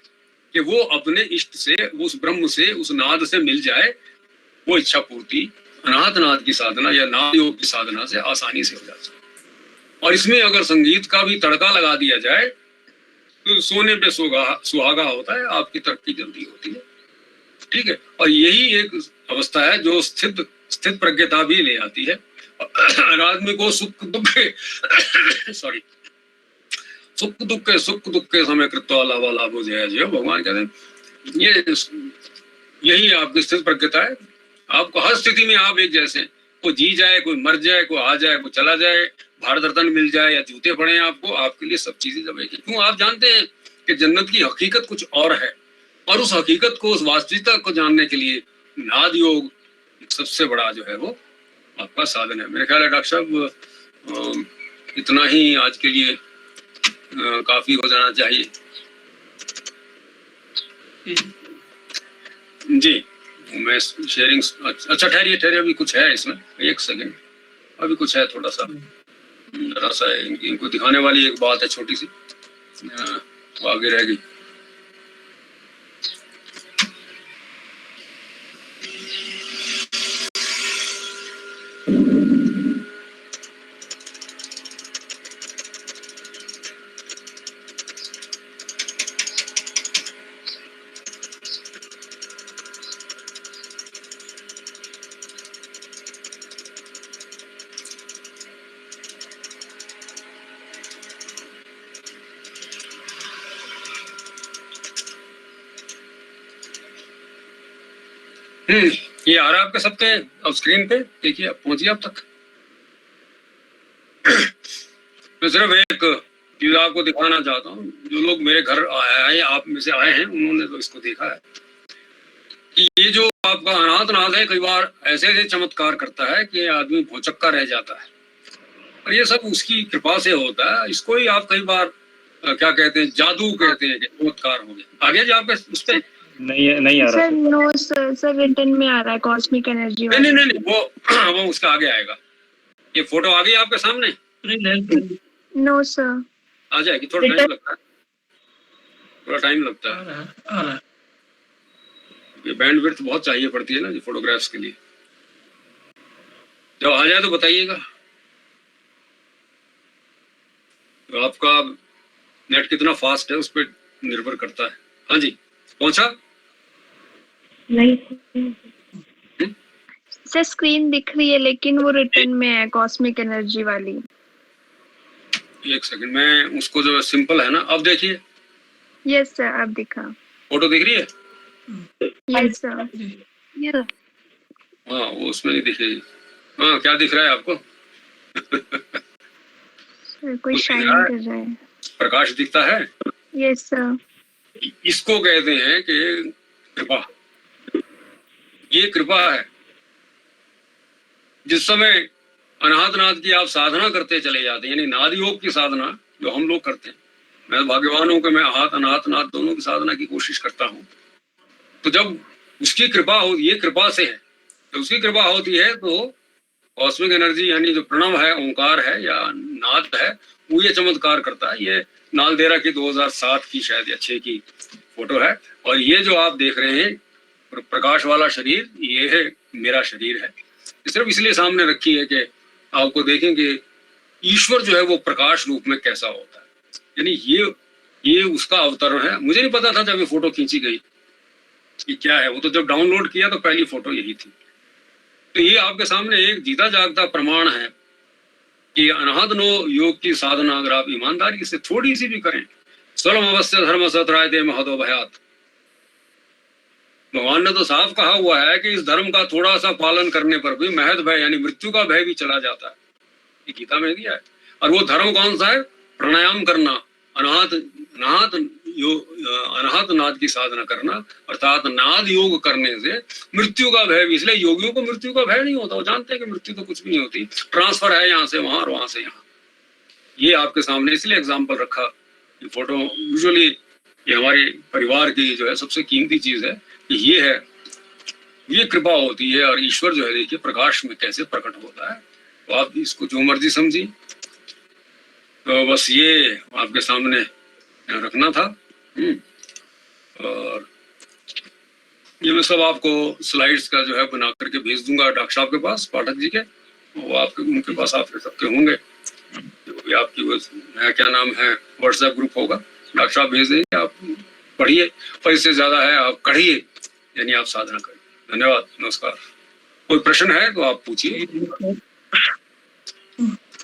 कि वो अपने इष्ट से, उस ब्रह्म से, उस नाद से मिल जाए, वो इच्छा पूर्ति अनाहत नाद की साधना या नाद योग की साधना से आसानी से हो जाती है। और इसमें अगर संगीत का भी तड़का लगा दिया जाए तो सोने पे सुहागा होता है, आपकी तरक्की जल्दी होती है, ठीक है। और यही एक अवस्था है जो स्थित प्रज्ञता भी ले आती है। आदमी को सुख दुख समय कृत्वा लाभा लाभो जय जय, भगवान कहते हैं यही आपकी स्थित प्रज्ञता है। आपको हर स्थिति में आप एक जैसे, कोई जी जाए, कोई मर जाए, कोई आ जाए, कोई चला जाए, भारत रत्न मिल जाए या जूते पड़े आपको, आपके लिए सब चीजें जब एक। क्यों? आप जानते हैं कि जन्नत की हकीकत कुछ और है, और उस हकीकत को, उस वास्तविकता को जानने के लिए नाद योग सबसे बड़ा जो है वो आपका साधन है। मेरे ख्याल है डॉक्टर साहब इतना ही आज के लिए काफी हो जाना चाहिए। जी, मैं शेयरिंग। अच्छा ठहरिए, अभी कुछ है इसमें, एक सेकंड, अभी कुछ है थोड़ा सा, जरा सा इनको दिखाने वाली एक बात है छोटी सी, वो आगे रह गई। ये आ रहा है आपके सबके अब स्क्रीन पे, देखिए आप पहुंचिए अब तक। मैं सिर्फ एक चीज आपको दिखाना चाहता हूँ। जो लोग मेरे घर आए, आप में से आए हैं, उन्होंने तो इसको देखा है कि ये जो आपका अनाथनाथ है, कई बार ऐसे ऐसे चमत्कार करता है कि आदमी भौचक्का रह जाता है, और ये सब उसकी कृपा से होता है। इसको ही आप कई बार क्या कहते हैं, जादू कहते हैं कि चमत्कार हो गया। आगे जो आपके उस पे
नहीं आ रहा
सर। नो सर रिटर्न में आ रहा है कॉस्मिक एनर्जी।
नहीं, वो उसका आगे आएगा। ये फोटो आ गई आपके सामने?
No sir.
आ जाएगी, थोड़ा टाइम लगता है, थोड़ा टाइम लगता है। ये बैंडविड्थ बहुत चाहिए पड़ती है ना, जो फोटोग्राफ्स के लिए। जब आ जाए तो बताइएगा। तो आपका नेट कितना फास्ट है उस पर निर्भर करता है। हाँ जी, पहुंचा?
नहीं सर, स्क्रीन दिख रही है लेकिन वो रिटर्न में है, कॉस्मिक एनर्जी वाली।
एक सेकंड, मैं उसको जो सिंपल है ना, अब देखिए।
यस सर, अब दिखा।
फोटो दिख रही है?
Yes sir.
हाँ, वो उसमें नहीं दिखेगी। हाँ, क्या दिख रहा है आपको?
सर कोई शाइन कर रहा है।
प्रकाश दिखता है?
Yes sir.
इसको कहते हैं कि कृपा। ये कृपा है। जिस समय अनाथनाथ की आप साधना करते चले जाते हैं, यानी नाद योग की साधना जो हम लोग करते हैं, मैं भाग्यवान हूं कि मैं अनाथनाथ दोनों की साधना की कोशिश करता हूं। तो जब उसकी कृपा हो, ये कृपा से है, तो उसकी कृपा होती है तो कॉस्मिक एनर्जी यानी जो प्रणव है, ओंकार है या नाद है, वो ये चमत्कार करता है। ये नालदेहरा की 2007 की शायद या 6 की फोटो है। और ये जो आप देख रहे हैं प्रकाश वाला शरीर, ये है मेरा शरीर है। सिर्फ इसलिए सामने रखी है कि आपको देखें कि ईश्वर जो है वो प्रकाश रूप में कैसा होता है। यानी ये उसका अवतरण है। मुझे नहीं पता था जब ये फोटो खींची गई कि क्या है वो, तो जब डाउनलोड किया तो पहली फोटो यही थी। तो ये आपके सामने एक जीता जागता प्रमाण है कि अनाहतनो योग की साधना अगर आप ईमानदारी से थोड़ी सी भी करें, स्वलम अवश्य धर्म सतरायते महतो भयात। भगवान ने तो साफ कहा हुआ है कि इस धर्म का थोड़ा सा पालन करने पर भी महत भय यानी मृत्यु का भय भी चला जाता है। ये गीता में दिया है। और वो धर्म कौन सा है? प्राणायाम करना, अनाहत नाद की साधना करना, अर्थात नाद योग करने से मृत्यु का भय भी। इसलिए योगियों को मृत्यु का भय नहीं होता। वो जानते हैं कि मृत्यु तो कुछ भी नहीं होती, ट्रांसफर है यहाँ से वहां और वहां से यहाँ। ये आपके सामने इसलिए एग्जाम्पल रखा। ये फोटो यूजुअली ये हमारे परिवार की जो है सबसे कीमती चीज है कि ये है, ये कृपा होती है। और ईश्वर जो है देखिए प्रकाश में कैसे प्रकट होता है। तो आप इसको जो मर्जी समझिए। तो बस ये आपके सामने रखना था। और ये मैं सब आपको स्लाइड्स का जो है बना करके भेज दूंगा डॉक्टर साहब के पास, पाठक जी के। वो आपके उनके पास आपके सबके होंगे। जो भी आपकी वो क्या नाम है व्हाट्सएप ग्रुप होगा, डॉक्टर साहब भेज देंगे। आप पढ़िए, और इससे ज्यादा है आप कढ़िए, यानी आप साधना करिए। धन्यवाद, नमस्कार। कोई प्रश्न है तो आप पूछिए।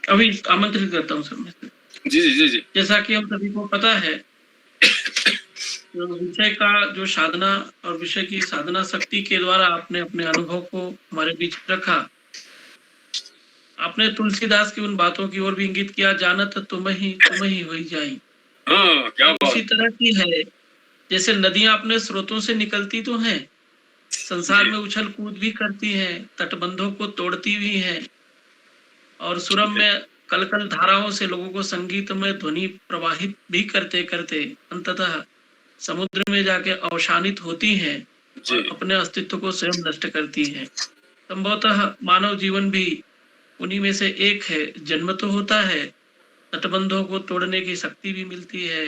अभी आमंत्रित करता हूँ सर।
जी जी जी जी।
जैसा कि हम सभी को पता है, विषय का जो साधना और विषय की साधना शक्ति के द्वारा आपने अपने अनुभव को हमारे बीच रखा, आपने तुलसीदास की उन बातों की ओर भी इंगित किया, जानत तुम ही होई जाई।
हाँ, क्या बात।
उसी तरह की है, जैसे नदियां अपने स्रोतों से निकलती तो हैं, संसार में उछल कूद भी करती हैं, तटबंधों को तोड़ती भी हैं, और सुरम में कलकल धाराओं से लोगों को संगीत में ध्वनि प्रवाहित भी करते करते अंततः समुद्र में जाके अवसानित होती हैं और अपने अस्तित्व को स्वयं नष्ट करती हैं। संभवतः मानव जीवन भी उन्हीं में से एक है। जन्म तो होता है, तटबंधों को तोड़ने की शक्ति भी मिलती है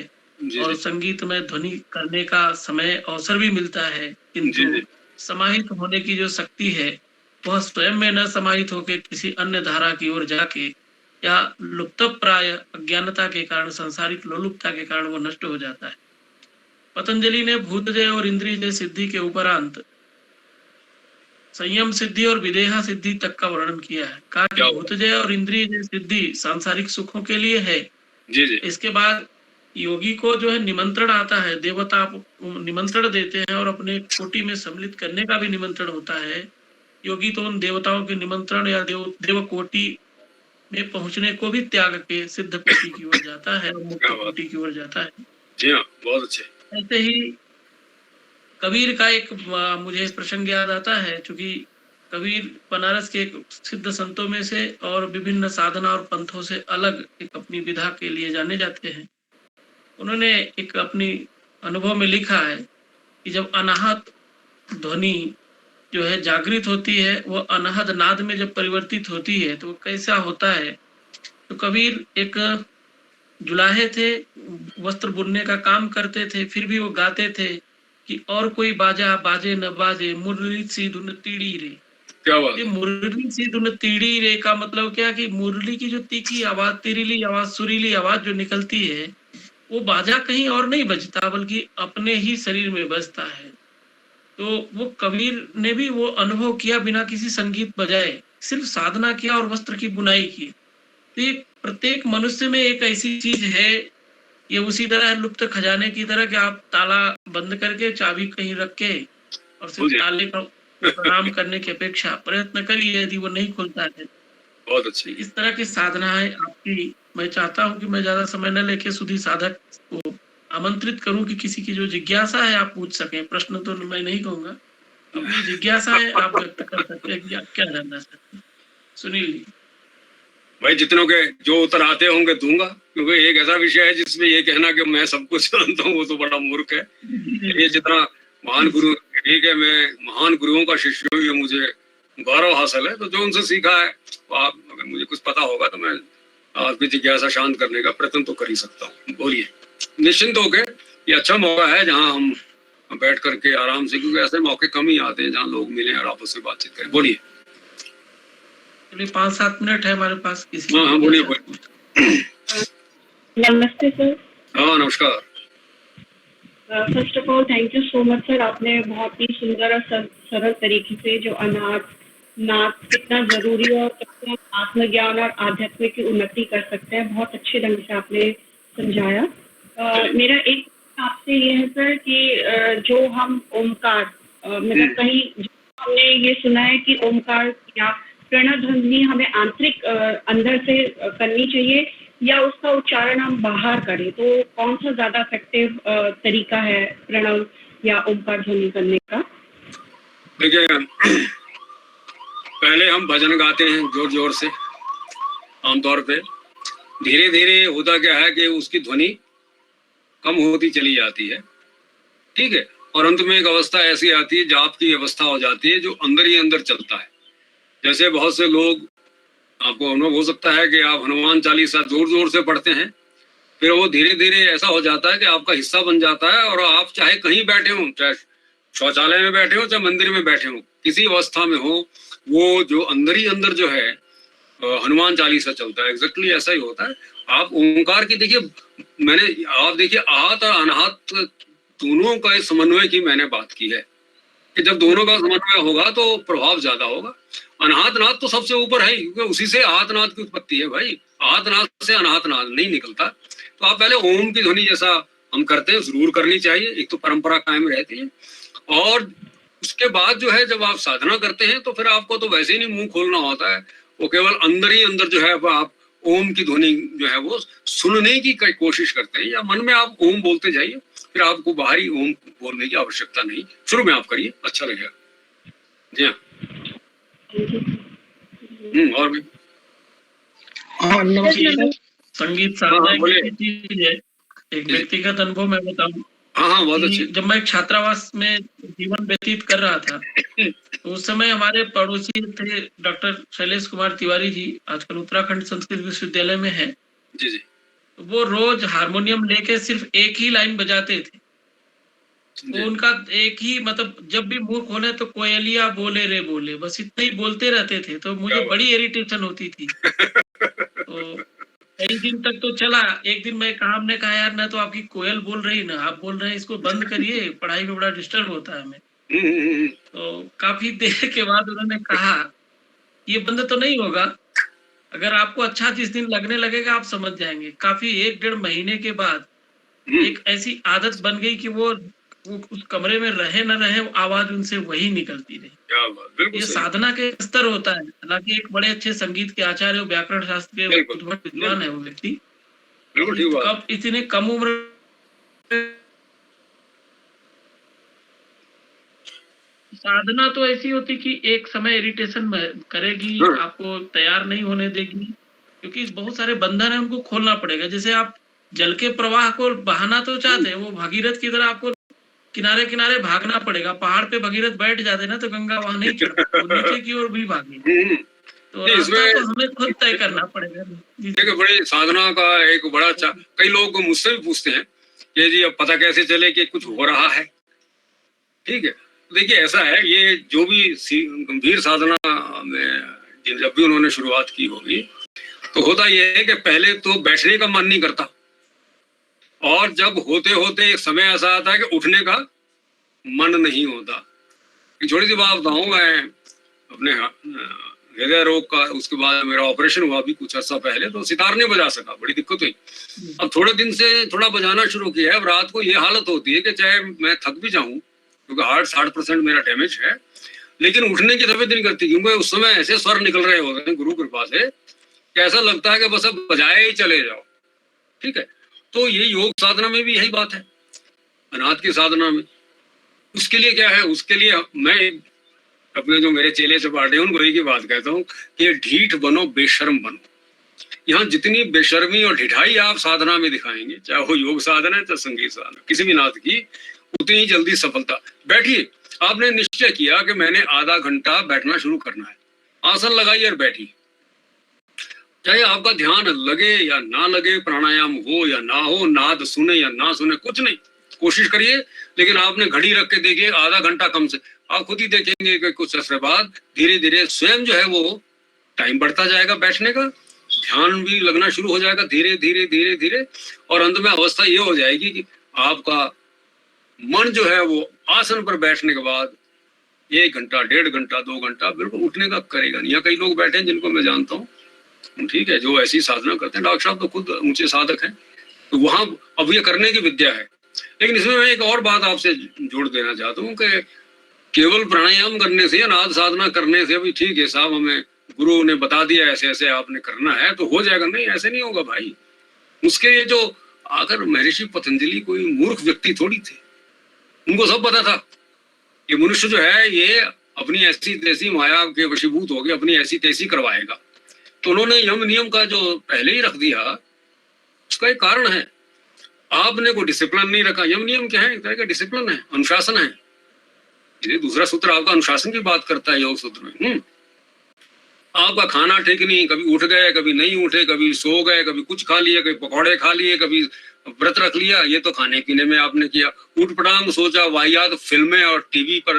और संगीत में ध्वनि करने का समय अवसर भी मिलता है, किंतु समाहित होने की जो शक्ति है वह स्वयं में न समाहित होकर किसी अन्य धारा की ओर जाके या लुप्तप्राय अज्ञानता के कारण, सांसारिक लोलुपता के कारण वो नष्ट हो जाता है। पतंजलि ने भूतजय और इंद्रियजय सिद्धि के उपरांत संयम सिद्धि और विदेहा सिद्धि तक का वर्णन किया है। कहा कि भूतजय और इंद्रियजय सिद्धि सांसारिक सुखों के लिए है। इसके बाद योगी को जो है निमंत्रण आता है, देवता निमंत्रण देते हैं और अपने कोटि में सम्मिलित करने का भी निमंत्रण होता है। योगी तो उन देवताओं के निमंत्रण या देव कोटि में पहुंचने को भी त्याग के सिद्ध कोटि की ओर जाता है और मुक्त कोटि की ओर जाता है।
जी हाँ, बहुत अच्छे।
ऐसे ही कबीर का एक मुझे प्रसंग याद आता है, क्योंकि कबीर बनारस के एक सिद्ध संतों में से और विभिन्न साधना और पंथों से अलग एक अपनी विधा के लिए जाने जाते हैं। उन्होंने एक अपनी अनुभव में लिखा है कि जब अनाहत ध्वनि जो है जागृत होती है, वो अनहद नाद में जब परिवर्तित होती है तो वो कैसा होता है। तो कबीर एक जुलाहे थे, वस्त्र बुनने का काम करते थे, फिर भी वो गाते थे कि और कोई बाजा बाजे न बाजे, मुरली सी धुन तीड़ी रे।
क्या बात।
ये मुरली सी धुन तीड़ी रे का मतलब क्या कि मुरली की जो तीखी आवाज, तिरीली आवाज, सुरीली आवाज जो निकलती है, वो बाजा कहीं और नहीं बजता बल्कि अपने ही शरीर में बजता है। तो वो कबीर ने भी वो अनुभव किया बिना किसी संगीत बजाए, सिर्फ साधना किया और वस्त्र की बुनाई की। तो ये प्रत्येक मनुष्य में एक ऐसी चीज है, ये उसी तरह लुप्त खजाने की तरह कि आप ताला बंद करके चाबी कहीं रख के और सिर्फ ताले का प्रणाम करने की अपेक्षा प्रयत्न करिए, यदि वो नहीं खुलता है।
बहुत अच्छी।
इस तरह की साधनाएं आपकी, मैं चाहता हूं कि मैं ज्यादा समय न लेके सुधी साधक को आमंत्रित करूं कि किसी की जो जिज्ञासा है आप पूछ सकें। प्रश्न तो मैं नहीं कहूंगा, अपनी जिज्ञासा है आप व्यक्त कर सकते हैं कि आप क्या जानना चाहते हैं। सुनील जी।
भाई जितनों के जो उत्तर आते होंगे दूंगा, क्योंकि एक ऐसा विषय है जिसमें ये कहना कि मैं सब कुछ जानता हूँ वो तो बड़ा मूर्ख है। ये जितना महान गुरु, ठीक है, मैं महान गुरुओं का शिष्य हूँ, ये मुझे गौरव हासिल है। तो जो उनसे सीखा है, तो आप अगर मुझे कुछ पता होगा तो मैं आपकी जिज्ञासा शांत करने का प्रयत्न तो कर ही सकता हूँ। बोलिए निश्चिंत होके, ये अच्छा मौका है जहाँ हम बैठ करके आराम से, क्योंकि ऐसे मौके कम ही आते हैं जहाँ लोग मिले और आपस में बातचीत करें। बोलिए।
5-7 मिनट है हमारे पास। किसी
हाँ बोलिए।
नमस्ते सर।
हाँ नमस्कार।
First of all thank you so much sir, आपने बहुत ही सुंदर और सरल तरीके से जो नाद कितना जरूरी है और कितना आत्मज्ञान और आध्यात्म की उन्नति कर सकते हैं, बहुत अच्छे ढंग से आपने समझाया। मेरा एक आपसे ये है सर कि जो हम ओमकार, मतलब कहीं हमने ये सुना है कि ओमकार या प्रणव ध्वनि हमें आंतरिक अंदर से करनी चाहिए या उसका उच्चारण हम बाहर करें, तो कौन सा ज्यादा इफेक्टिव तरीका है प्रणव या ओमकार ध्वनि करने का?
देखिए, पहले हम भजन गाते हैं जोर जोर से, आमतौर पे धीरे धीरे होता क्या है कि उसकी ध्वनि कम होती चली जाती है, ठीक है, और अंत में एक अवस्था ऐसी आती है जाप की अवस्था हो जाती है जो अंदर ही अंदर चलता है। जैसे बहुत से लोग, आपको अनुभव हो सकता है कि आप हनुमान चालीसा जोर जोर से पढ़ते हैं, फिर वो धीरे धीरे ऐसा हो जाता है कि आपका हिस्सा बन जाता है, और आप चाहे कहीं बैठे हो, चाहे शौचालय में बैठे हो, चाहे मंदिर में बैठे हो, किसी अवस्था में हो, वो जो अंदर ही अंदर जो है हनुमान चालीसा चलता है। एग्जैक्टली ऐसा ही होता है। आप ओंकार की देखिए, आप देखिए आहत और अनाहत दोनों का समन्वय की मैंने बात की है कि जब दोनों का समन्वय होगा तो प्रभाव ज्यादा होगा। अनाहत नाद तो सबसे ऊपर है, क्योंकि उसी से आहत नाद की उत्पत्ति है भाई। आहत नाद से अनाहत नाद नहीं निकलता। तो आप पहले ओम की ध्वनि जैसा हम करते हैं जरूर करनी चाहिए, एक तो परंपरा कायम रहती है, और उसके बाद जो है जब आप साधना करते हैं तो फिर आपको तो वैसे ही नहीं मुंह खोलना होता है, वो केवल अंदर ही अंदर जो है वो आप ओम की ध्वनि जो है वो सुनने की कोशिश करते हैं, या मन में आप ओम बोलते जाइए, फिर आपको बाहरी ओम बोलने की आवश्यकता नहीं, शुरू में आप करिए, अच्छा लगेगा। जी हाँ। और भी
संगीत साधना एक ऐसी चीज है, एक व्यक्तिगत अनुभव मैं बताऊं।
हाँ बहुत अच्छे।
जब मैं एक छात्रावास में जीवन व्यतीत कर रहा था, तो उस समय हमारे पड़ोसी थे डॉक्टर शैलेश कुमार तिवारी जी, आजकल उत्तराखंड संस्कृत विश्वविद्यालय में है।
जी जी।
तो वो रोज हारमोनियम लेके सिर्फ एक ही लाइन बजाते थे। तो उनका एक ही मतलब, जब भी मुंह खोले तो कोयलिया बोले रे बोले, बस इतना ही बोलते रहते थे। तो मुझे बड़ी इरिटेशन होती थी। तो कई दिन तक तो चला। एक दिन हमने कहा यार, ना तो आपकी कोयल बोल रही, ना आप बोल रहे हैं, इसको बंद करिए, पढ़ाई में बड़ा डिस्टर्ब होता है हमें। तो काफी देर के बाद उन्होंने कहा ये बंद तो नहीं होगा, अगर आपको अच्छा जिस दिन लगने लगेगा आप समझ जाएंगे। काफी 1-1.5 महीने के बाद एक ऐसी आदत बन गई कि वो उस कमरे में रहे न रहे, आवाज उनसे वही निकलती रही।
क्या बात, बिल्कुल
ये
सही।
साधना के स्तर होता है। हालांकि एक बड़े अच्छे संगीत के आचार्य, व्याकरण शास्त्र के विद्वान है वो व्यक्ति,
बिल्कुल ठीक बात।
कब इतने कम उम्र साधना तो ऐसी होती कि एक समय इरिटेशन करेगी, आपको तैयार नहीं होने देगी, क्योंकि बहुत सारे बंधन है, उनको खोलना पड़ेगा। जैसे आप जल के प्रवाह को बहाना तो चाहते हैं, वो भगीरथ की तरह आपको किनारे किनारे भागना पड़ेगा। पहाड़ पे भगीरथ बैठ जाते ना तो गंगा वहां नहीं चढ़, वो नीचे की ओर भी भागेगी। तो रास्ता तो हमें खुद तय करना पड़ेगा।
देखिए, बड़ी साधना का एक बड़ा अच्छा, कई लोग मुझसे भी पूछते हैं कि जी अब पता कैसे चले कि कुछ हो रहा है। ठीक है, देखिए ऐसा है, ये जो भी गंभीर साधना में जब भी उन्होंने शुरुआत की होगी, तो होता यह है कि पहले तो बैठने का मन नहीं करता, और जब होते होते एक समय ऐसा आता है कि उठने का मन नहीं होता। एक छोटी सी बात बताऊं, मैं अपने हृदय रोग का, उसके बाद मेरा ऑपरेशन हुआ भी कुछ अर्सा पहले, तो सितार नहीं बजा सका, बड़ी दिक्कत हुई। अब थोड़े दिन से थोड़ा बजाना शुरू किया है। अब रात को ये हालत होती है कि चाहे मैं थक भी जाऊं, क्योंकि हार्ट 60% मेरा डैमेज है, लेकिन उठने की तबीयत नहीं करती, क्योंकि उस समय ऐसे स्वर निकल रहे होते हैं गुरु कृपा से कि ऐसा लगता है कि बस अब बजाए ही चले जाओ। ठीक है, तो ये योग साधना में भी यही बात है, अनाथ की साधना में। उसके लिए क्या है, उसके लिए मैं अपने जो मेरे चेले चपाटे हैं उनको एक ही बात कहता हूँ कि ढीठ बनो, बेशर्म बनो। यहाँ जितनी बेशर्मी और ढिठाई आप साधना में दिखाएंगे, चाहे वो योग साधना है चाहे संगीत साधना, किसी भी नाथ की, उतनी ही जल्दी सफलता। बैठिए, आपने निश्चय किया कि मैंने आधा घंटा बैठना शुरू करना है, आसन लगाइए और बैठिए। चाहे आपका ध्यान लगे या ना लगे, प्राणायाम हो या ना हो, नाद सुने या ना सुने, कुछ नहीं, कोशिश करिए। लेकिन आपने घड़ी रख के देखिए, आधा घंटा कम से, आप खुद ही देखेंगे कि कुछ अर्से बाद धीरे धीरे स्वयं जो है वो टाइम बढ़ता जाएगा बैठने का, ध्यान भी लगना शुरू हो जाएगा धीरे धीरे धीरे धीरे, और अंत में अवस्था ये हो जाएगी कि आपका मन जो है वो आसन पर बैठने के बाद 1 घंटा, 1.5 घंटा, 2 घंटा बिल्कुल उठने का करेगा नहीं। यहाँ कई लोग बैठे हैं जिनको मैं जानता हूँ, ठीक है, जो ऐसी साधना करते हैं, डॉक्टर साहब तो खुद ऊंचे साधक हैं, तो वहां अब ये करने की विद्या है। लेकिन इसमें मैं एक और बात आपसे जोड़ देना चाहता हूँ कि केवल प्राणायाम करने से या नाद साधना करने से भी ठीक है साहब, हमें गुरु ने बता दिया ऐसे ऐसे आपने करना है तो हो जाएगा, नहीं, ऐसे नहीं होगा भाई। उसके ये जो, अगर महर्षि पतंजलि कोई मूर्ख व्यक्ति थोड़ी थे, उनको सब पता था कि मनुष्य जो है ये अपनी ऐसी तैसी माया के वशीभूत हो गया, अपनी ऐसी तैसी करवाएगा। तो उन्होंने यम नियम का जो पहले ही रख दिया, उसका एक कारण है, आपने कोई डिसिप्लिन नहीं रखा। यम नियम क्या है, एक तरह का डिसिप्लिन है, अनुशासन है। ये दूसरा सूत्र आपका अनुशासन की बात करता है योग सूत्र में। आपका खाना ठीक नहीं, कभी उठ गए, कभी नहीं उठे, कभी सो गए, कभी कुछ खा लिया, कभी पकौड़े खा लिए, कभी व्रत रख लिया, ये तो खाने पीने में आपने किया। उठपटांग सोचा, वाहियात फिल्में और टीवी पर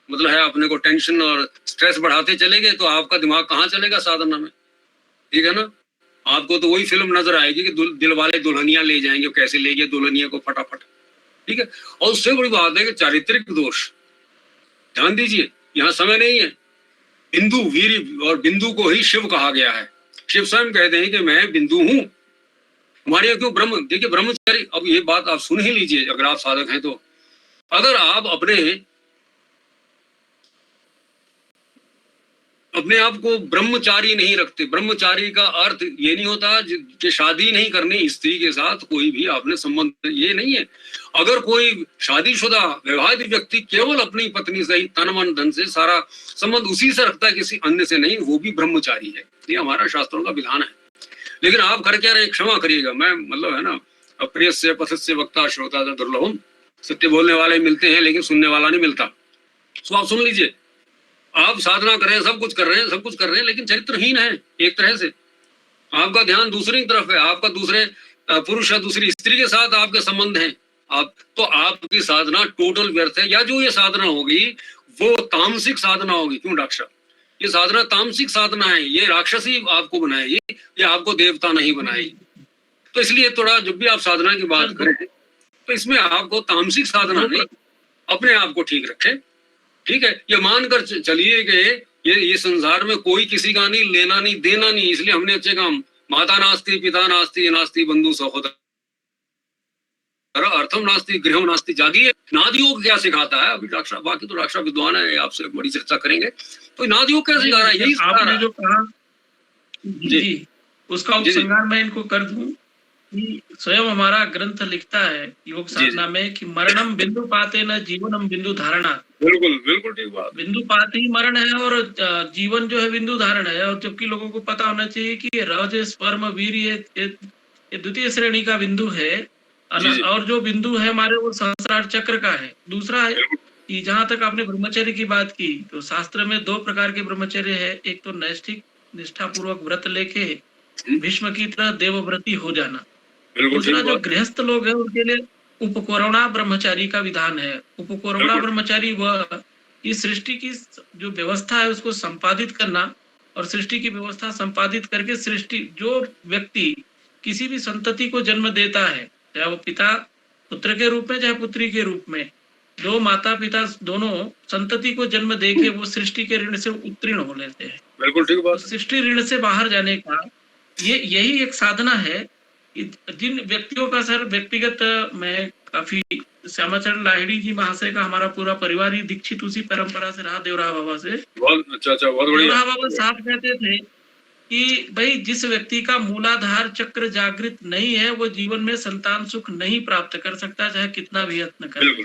मतलब है अपने को टेंशन और स्ट्रेस बढ़ाते चले गए, तो आपका दिमाग कहाँ चलेगा साधना में, ठीक है ना। आपको तो वही फिल्म नजर आएगी कि दिल वाले दुल्हनिया ले जाएंगे, कैसे ले गए दुल्हनिया को फटाफट, ठीक है। और उससे बड़ी बात है कि चारित्रिक दोष, ध्यान दीजिए, यहाँ समय नहीं है। बिंदु वीर, और बिंदु को ही शिव कहा गया है। शिव स्वयं कहते हैं कि मैं बिंदु हूं, हमारे यहाँ क्यों ब्रह्म। देखिए ब्रह्मचारी, अब ये बात आप सुन ही लीजिए अगर आप साधक हैं तो, अगर आप अपने अपने आप को ब्रह्मचारी नहीं रखते। ब्रह्मचारी का अर्थ ये नहीं होता कि शादी नहीं करनी स्त्री के साथ, कोई भी आपने संबंध, ये नहीं है। अगर कोई शादीशुदा विवाहित व्यक्ति केवल अपनी पत्नी से ही तन मन धन से सारा संबंध उसी से रखता है, किसी अन्य से नहीं, वो भी ब्रह्मचारी है। ये हमारा शास्त्रों का विधान है। लेकिन आप कर क्या रहे, क्षमा करिएगा, मैं मतलब है ना, अप्रियस्य पथस्य वक्ता श्रोता दुर्लभम, सत्य बोलने वाले मिलते हैं लेकिन सुनने वाला नहीं मिलता। तो आप सुन लीजिए, आप साधना कर रहे हैं, सब कुछ कर रहे हैं, लेकिन चरित्रहीन है एक तरह से। आपका ध्यान दूसरी तरफ है, आपका दूसरे पुरुष या दूसरी स्त्री के साथ आपके संबंध हैं, आप तो आपकी साधना टोटल व्यर्थ है। या जो ये साधना होगी वो तामसिक साधना होगी। क्यों डॉक्टर साहब, ये साधना तामसिक साधना है, ये राक्षसी आपको बनाएगी, ये आपको देवता नहीं बनाएगी। तो इसलिए थोड़ा जब भी आप साधना की बात करें तो इसमें आपको तामसिक साधना नहीं, अपने आप को ठीक रखें। ठीक है, ये मानकर चलिए कि ये संसार में कोई किसी का नहीं, लेना नहीं देना नहीं, इसलिए हमने अच्छे काम, माता नास्ति पिता नास्ति नास्ति बंधु सहोदर अर्थम नास्ति गृहम नास्ति, जागिए। नादियोग क्या सिखाता है, अभी डॉक्टर, बाकी तो डॉक्टर विद्वान है, आपसे बड़ी चर्चा करेंगे। तो नादियोग क्या सिखा रहा है, यही
आपने जो कहा जी, उसका उपसंहार मैं इनको कर दूं कि स्वयं हमारा ग्रंथ लिखता है योग साधना में कि मरणम बिंदु पाते न जीवनम बिंदु धारणा।
बिल्कुल बिल्कुल ठीक बात।
बिंदु पाते ही मरण है और जीवन जो है बिंदु धारण है। और जबकि लोगों को पता होना चाहिए कि रज स्पर्म वीर ये द्वितीय श्रेणी का बिंदु है, और जो बिंदु है हमारे वो सहस्रार चक्र का है। दूसरा है कि जहां तक आपने ब्रह्मचर्य की बात की, तो शास्त्र में 2 प्रकार के ब्रह्मचर्य है। एक तो नैष्ठिक निष्ठा पूर्वक व्रत लेके भीष्म की तरह देवव्रती हो जाना। दूसरा जो गृहस्थ लोग हैं उनके लिए उपकोरणा ब्रह्मचारी का विधान है। उपकोरणा ब्रह्मचारी वह इस सृष्टि की जो व्यवस्था है उसको संपादित करना, और सृष्टि की व्यवस्था संपादित करके सृष्टि, जो व्यक्ति किसी भी संतति को जन्म देता है, चाहे वो पिता पुत्र के रूप में चाहे पुत्री के रूप में, दो माता पिता दोनों संतति को जन्म देके वो सृष्टि के ऋण से उत्तीर्ण हो लेते हैं।
बिल्कुल ठीक बात।
सृष्टि ऋण से बाहर जाने का यही एक साधना है। जिन व्यक्तियों का सर व्यक्तिगत, मैं काफी श्यामाचरण लाहिड़ी जी महाशय का हमारा पूरा परिवार ही दीक्षित उसी परंपरा से रहा, देवराहा बाबा से।
बहुत अच्छा, बहुत बढ़िया।
देवराहा बाबा साफ कहते थे कि भाई जिस व्यक्ति का मूलाधार चक्र जागृत नहीं है वो जीवन में संतान सुख नहीं प्राप्त कर सकता, चाहे कितना भी यत्न करे।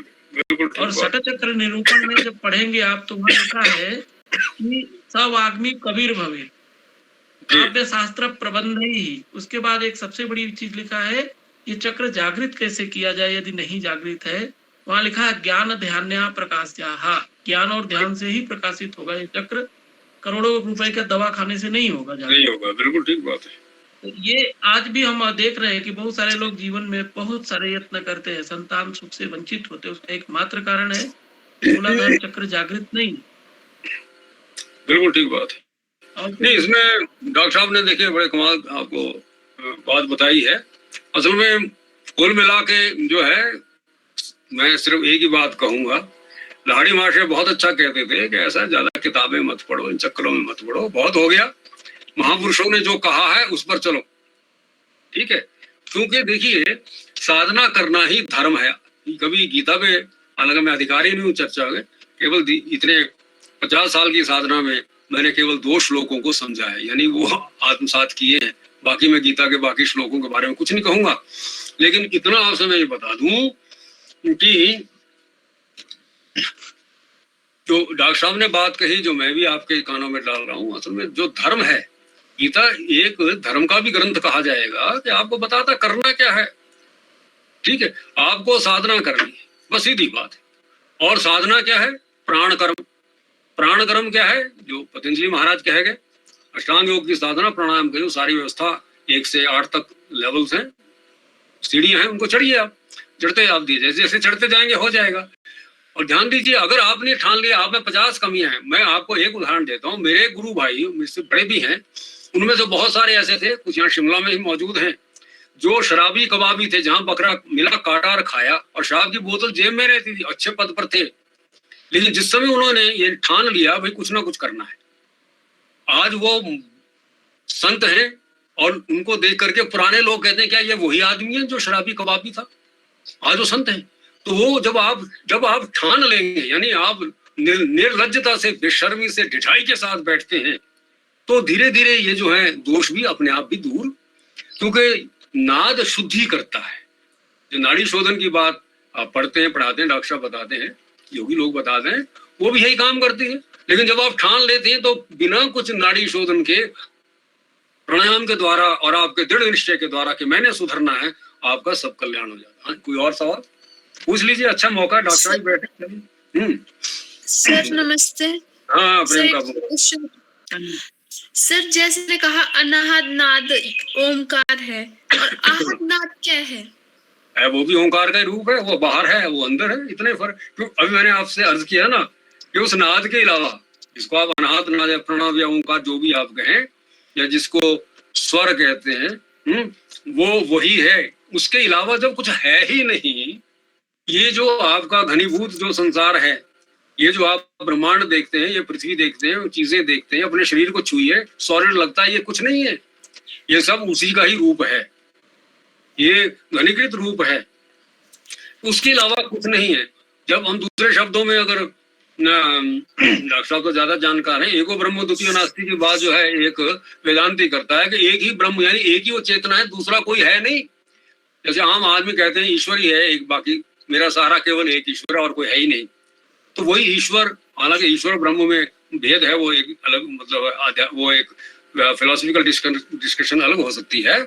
और सट चक्र निरूपण में जब पढ़ेंगे आप तो वहां लिखा है कि सब आदमी कबीर भवे, काव्य शास्त्र प्रबंध ही। उसके बाद एक सबसे बड़ी चीज लिखा है, ये चक्र जागृत कैसे किया जाए यदि नहीं जागृत है। वहां लिखा है ज्ञान ध्यान प्रकाश्या, ज्ञान और ध्यान से ही प्रकाशित होगा ये चक्र, करोड़ों रुपए का दवा खाने से नहीं होगा,
नहीं होगा। बिल्कुल ठीक बात है।
तो ये आज भी हम देख रहे हैं कि बहुत सारे लोग जीवन में बहुत सारे यत्न करते हैं, संतान सुख से वंचित होते हैं। उसका एकमात्र कारण है मूलाधार चक्र जागृत नहीं।
बिल्कुल ठीक बात है। नहीं, इसमें डॉक्टर साहब ने देखिए बड़े कमाल आपको बात बताई है। असल में कुल मिला के जो है, मैं सिर्फ एक ही बात कहूंगा, लाहिड़ी महाशय बहुत अच्छा कहते थे कि ऐसा ज्यादा किताबें मत पढ़ो, इन चक्करों में मत पढ़ो, बहुत हो गया। महापुरुषों ने जो कहा है उस पर चलो, ठीक है। क्योंकि देखिए साधना करना ही धर्म है। कभी गीता पे, हालांकि मैं अधिकारी नहीं हूँ चर्चा में, केवल इतने 50 साल की साधना में मैंने केवल 2 श्लोकों को समझा है, यानी वो आत्मसात किए हैं। बाकी मैं गीता के बाकी श्लोकों के बारे में कुछ नहीं कहूंगा। लेकिन इतना आपसे मैं ये बता दूं कि जो डॉक्टर साहब ने बात कही, जो मैं भी आपके कानों में डाल रहा हूं, असल में जो धर्म है, गीता एक धर्म का भी ग्रंथ कहा जाएगा कि आपको बताता करना क्या है। ठीक है, आपको साधना करनी है, बस सीधी बात है। और साधना क्या है? प्राण कर्म। प्राण कर्म क्या है? जो पतंजलि महाराज कहे गए, अष्टांग योग की साधना प्राणायाम की जो सारी व्यवस्था 1 से 8 तक लेवल्स हैं, सीढ़ियां हैं, उनको चढ़िए आप, चढ़ते आप दीजिए, जैसे जैसे चढ़ते जाएंगे हो जाएगा। और ध्यान दीजिए, अगर आपने ठान लिया आप में 50 कमियां हैं, मैं आपको एक उदाहरण देता हूँ। मेरे गुरु भाई मुझसे बड़े भी हैं, उनमें से बहुत सारे ऐसे थे, कुछ यहाँ शिमला में ही मौजूद हैं, जो शराबी कबाबी थे, जहां बकरा मिला काटा और खाया, और शराब की बोतल जेब में रहती थी, अच्छे पद पर थे। लेकिन जिस समय उन्होंने ये ठान लिया भाई कुछ ना कुछ करना है, आज वो संत हैं। और उनको देख करके पुराने लोग कहते हैं क्या ये वही आदमी है जो शराबी कबाबी था? आज वो संत हैं। तो वो जब आप ठान लेंगे, यानी आप निर्लज्जता से, बेशर्मी से, ढिठाई के साथ बैठते हैं, तो धीरे धीरे ये जो है दोष भी अपने आप भी दूर, क्योंकि नाद शुद्धि करता है। जो नाड़ी शोधन की बात आप पढ़ते हैं, पढ़ाते हैं, डॉक्टर साहब बताते हैं, योगी लोग बताते हैं, वो भी यही काम करती है। लेकिन जब आप ठान लेते हैं तो बिना कुछ नाड़ी शोधन के, प्राणायाम के द्वारा और आपके दृढ़ निश्चय के द्वारा कि मैंने सुधरना है, आपका सब कल्याण हो जाता है। कोई और सवाल पूछ लीजिए, अच्छा मौका, डॉक्टर साहब बैठे।
सर नमस्ते।
हाँ प्रियंका।
सर जैसे ने कहा अनाहत नाद ओमकार है, और आहत नाद क्या है?
वो भी ओंकार का रूप है, वो बाहर है, वो अंदर है, इतने फर्क। क्यों अभी मैंने आपसे अर्ज किया ना कि उस नाद के अलावा, जिसको आप अनाहत नाद या प्रणव या ओंकार जो भी आप कहें, या जिसको स्वर कहते हैं, वो वही है। उसके अलावा जब कुछ है ही नहीं, ये जो आपका घनीभूत जो संसार है, ये जो आप ब्रह्मांड देखते हैं, ये पृथ्वी देखते हैं, चीजें देखते हैं, अपने शरीर को छुइए, सौर्य लगता है ये कुछ नहीं है, ये सब उसी का ही रूप है, ये घनीकृत रूप है, उसके अलावा कुछ नहीं है। जब हम दूसरे शब्दों में अगर डॉक्टर साहब तो ज्यादा जानकार है, एको ब्रह्म द्वितीय नास्ति की बात जो है एक वेदांती करता है कि एक ही ब्रह्म, यानी एक ही वो चेतना है, दूसरा कोई है नहीं। जैसे आम आदमी कहते हैं ईश्वर ही है एक, बाकी मेरा सहारा केवल एक ईश्वर है और कोई है ही नहीं। तो वही ईश्वर, हालांकि ईश्वर ब्रह्म में भेद है, वो एक अलग मतलब वो एक फिलोसफिकल डिस्कशन अलग हो सकती है।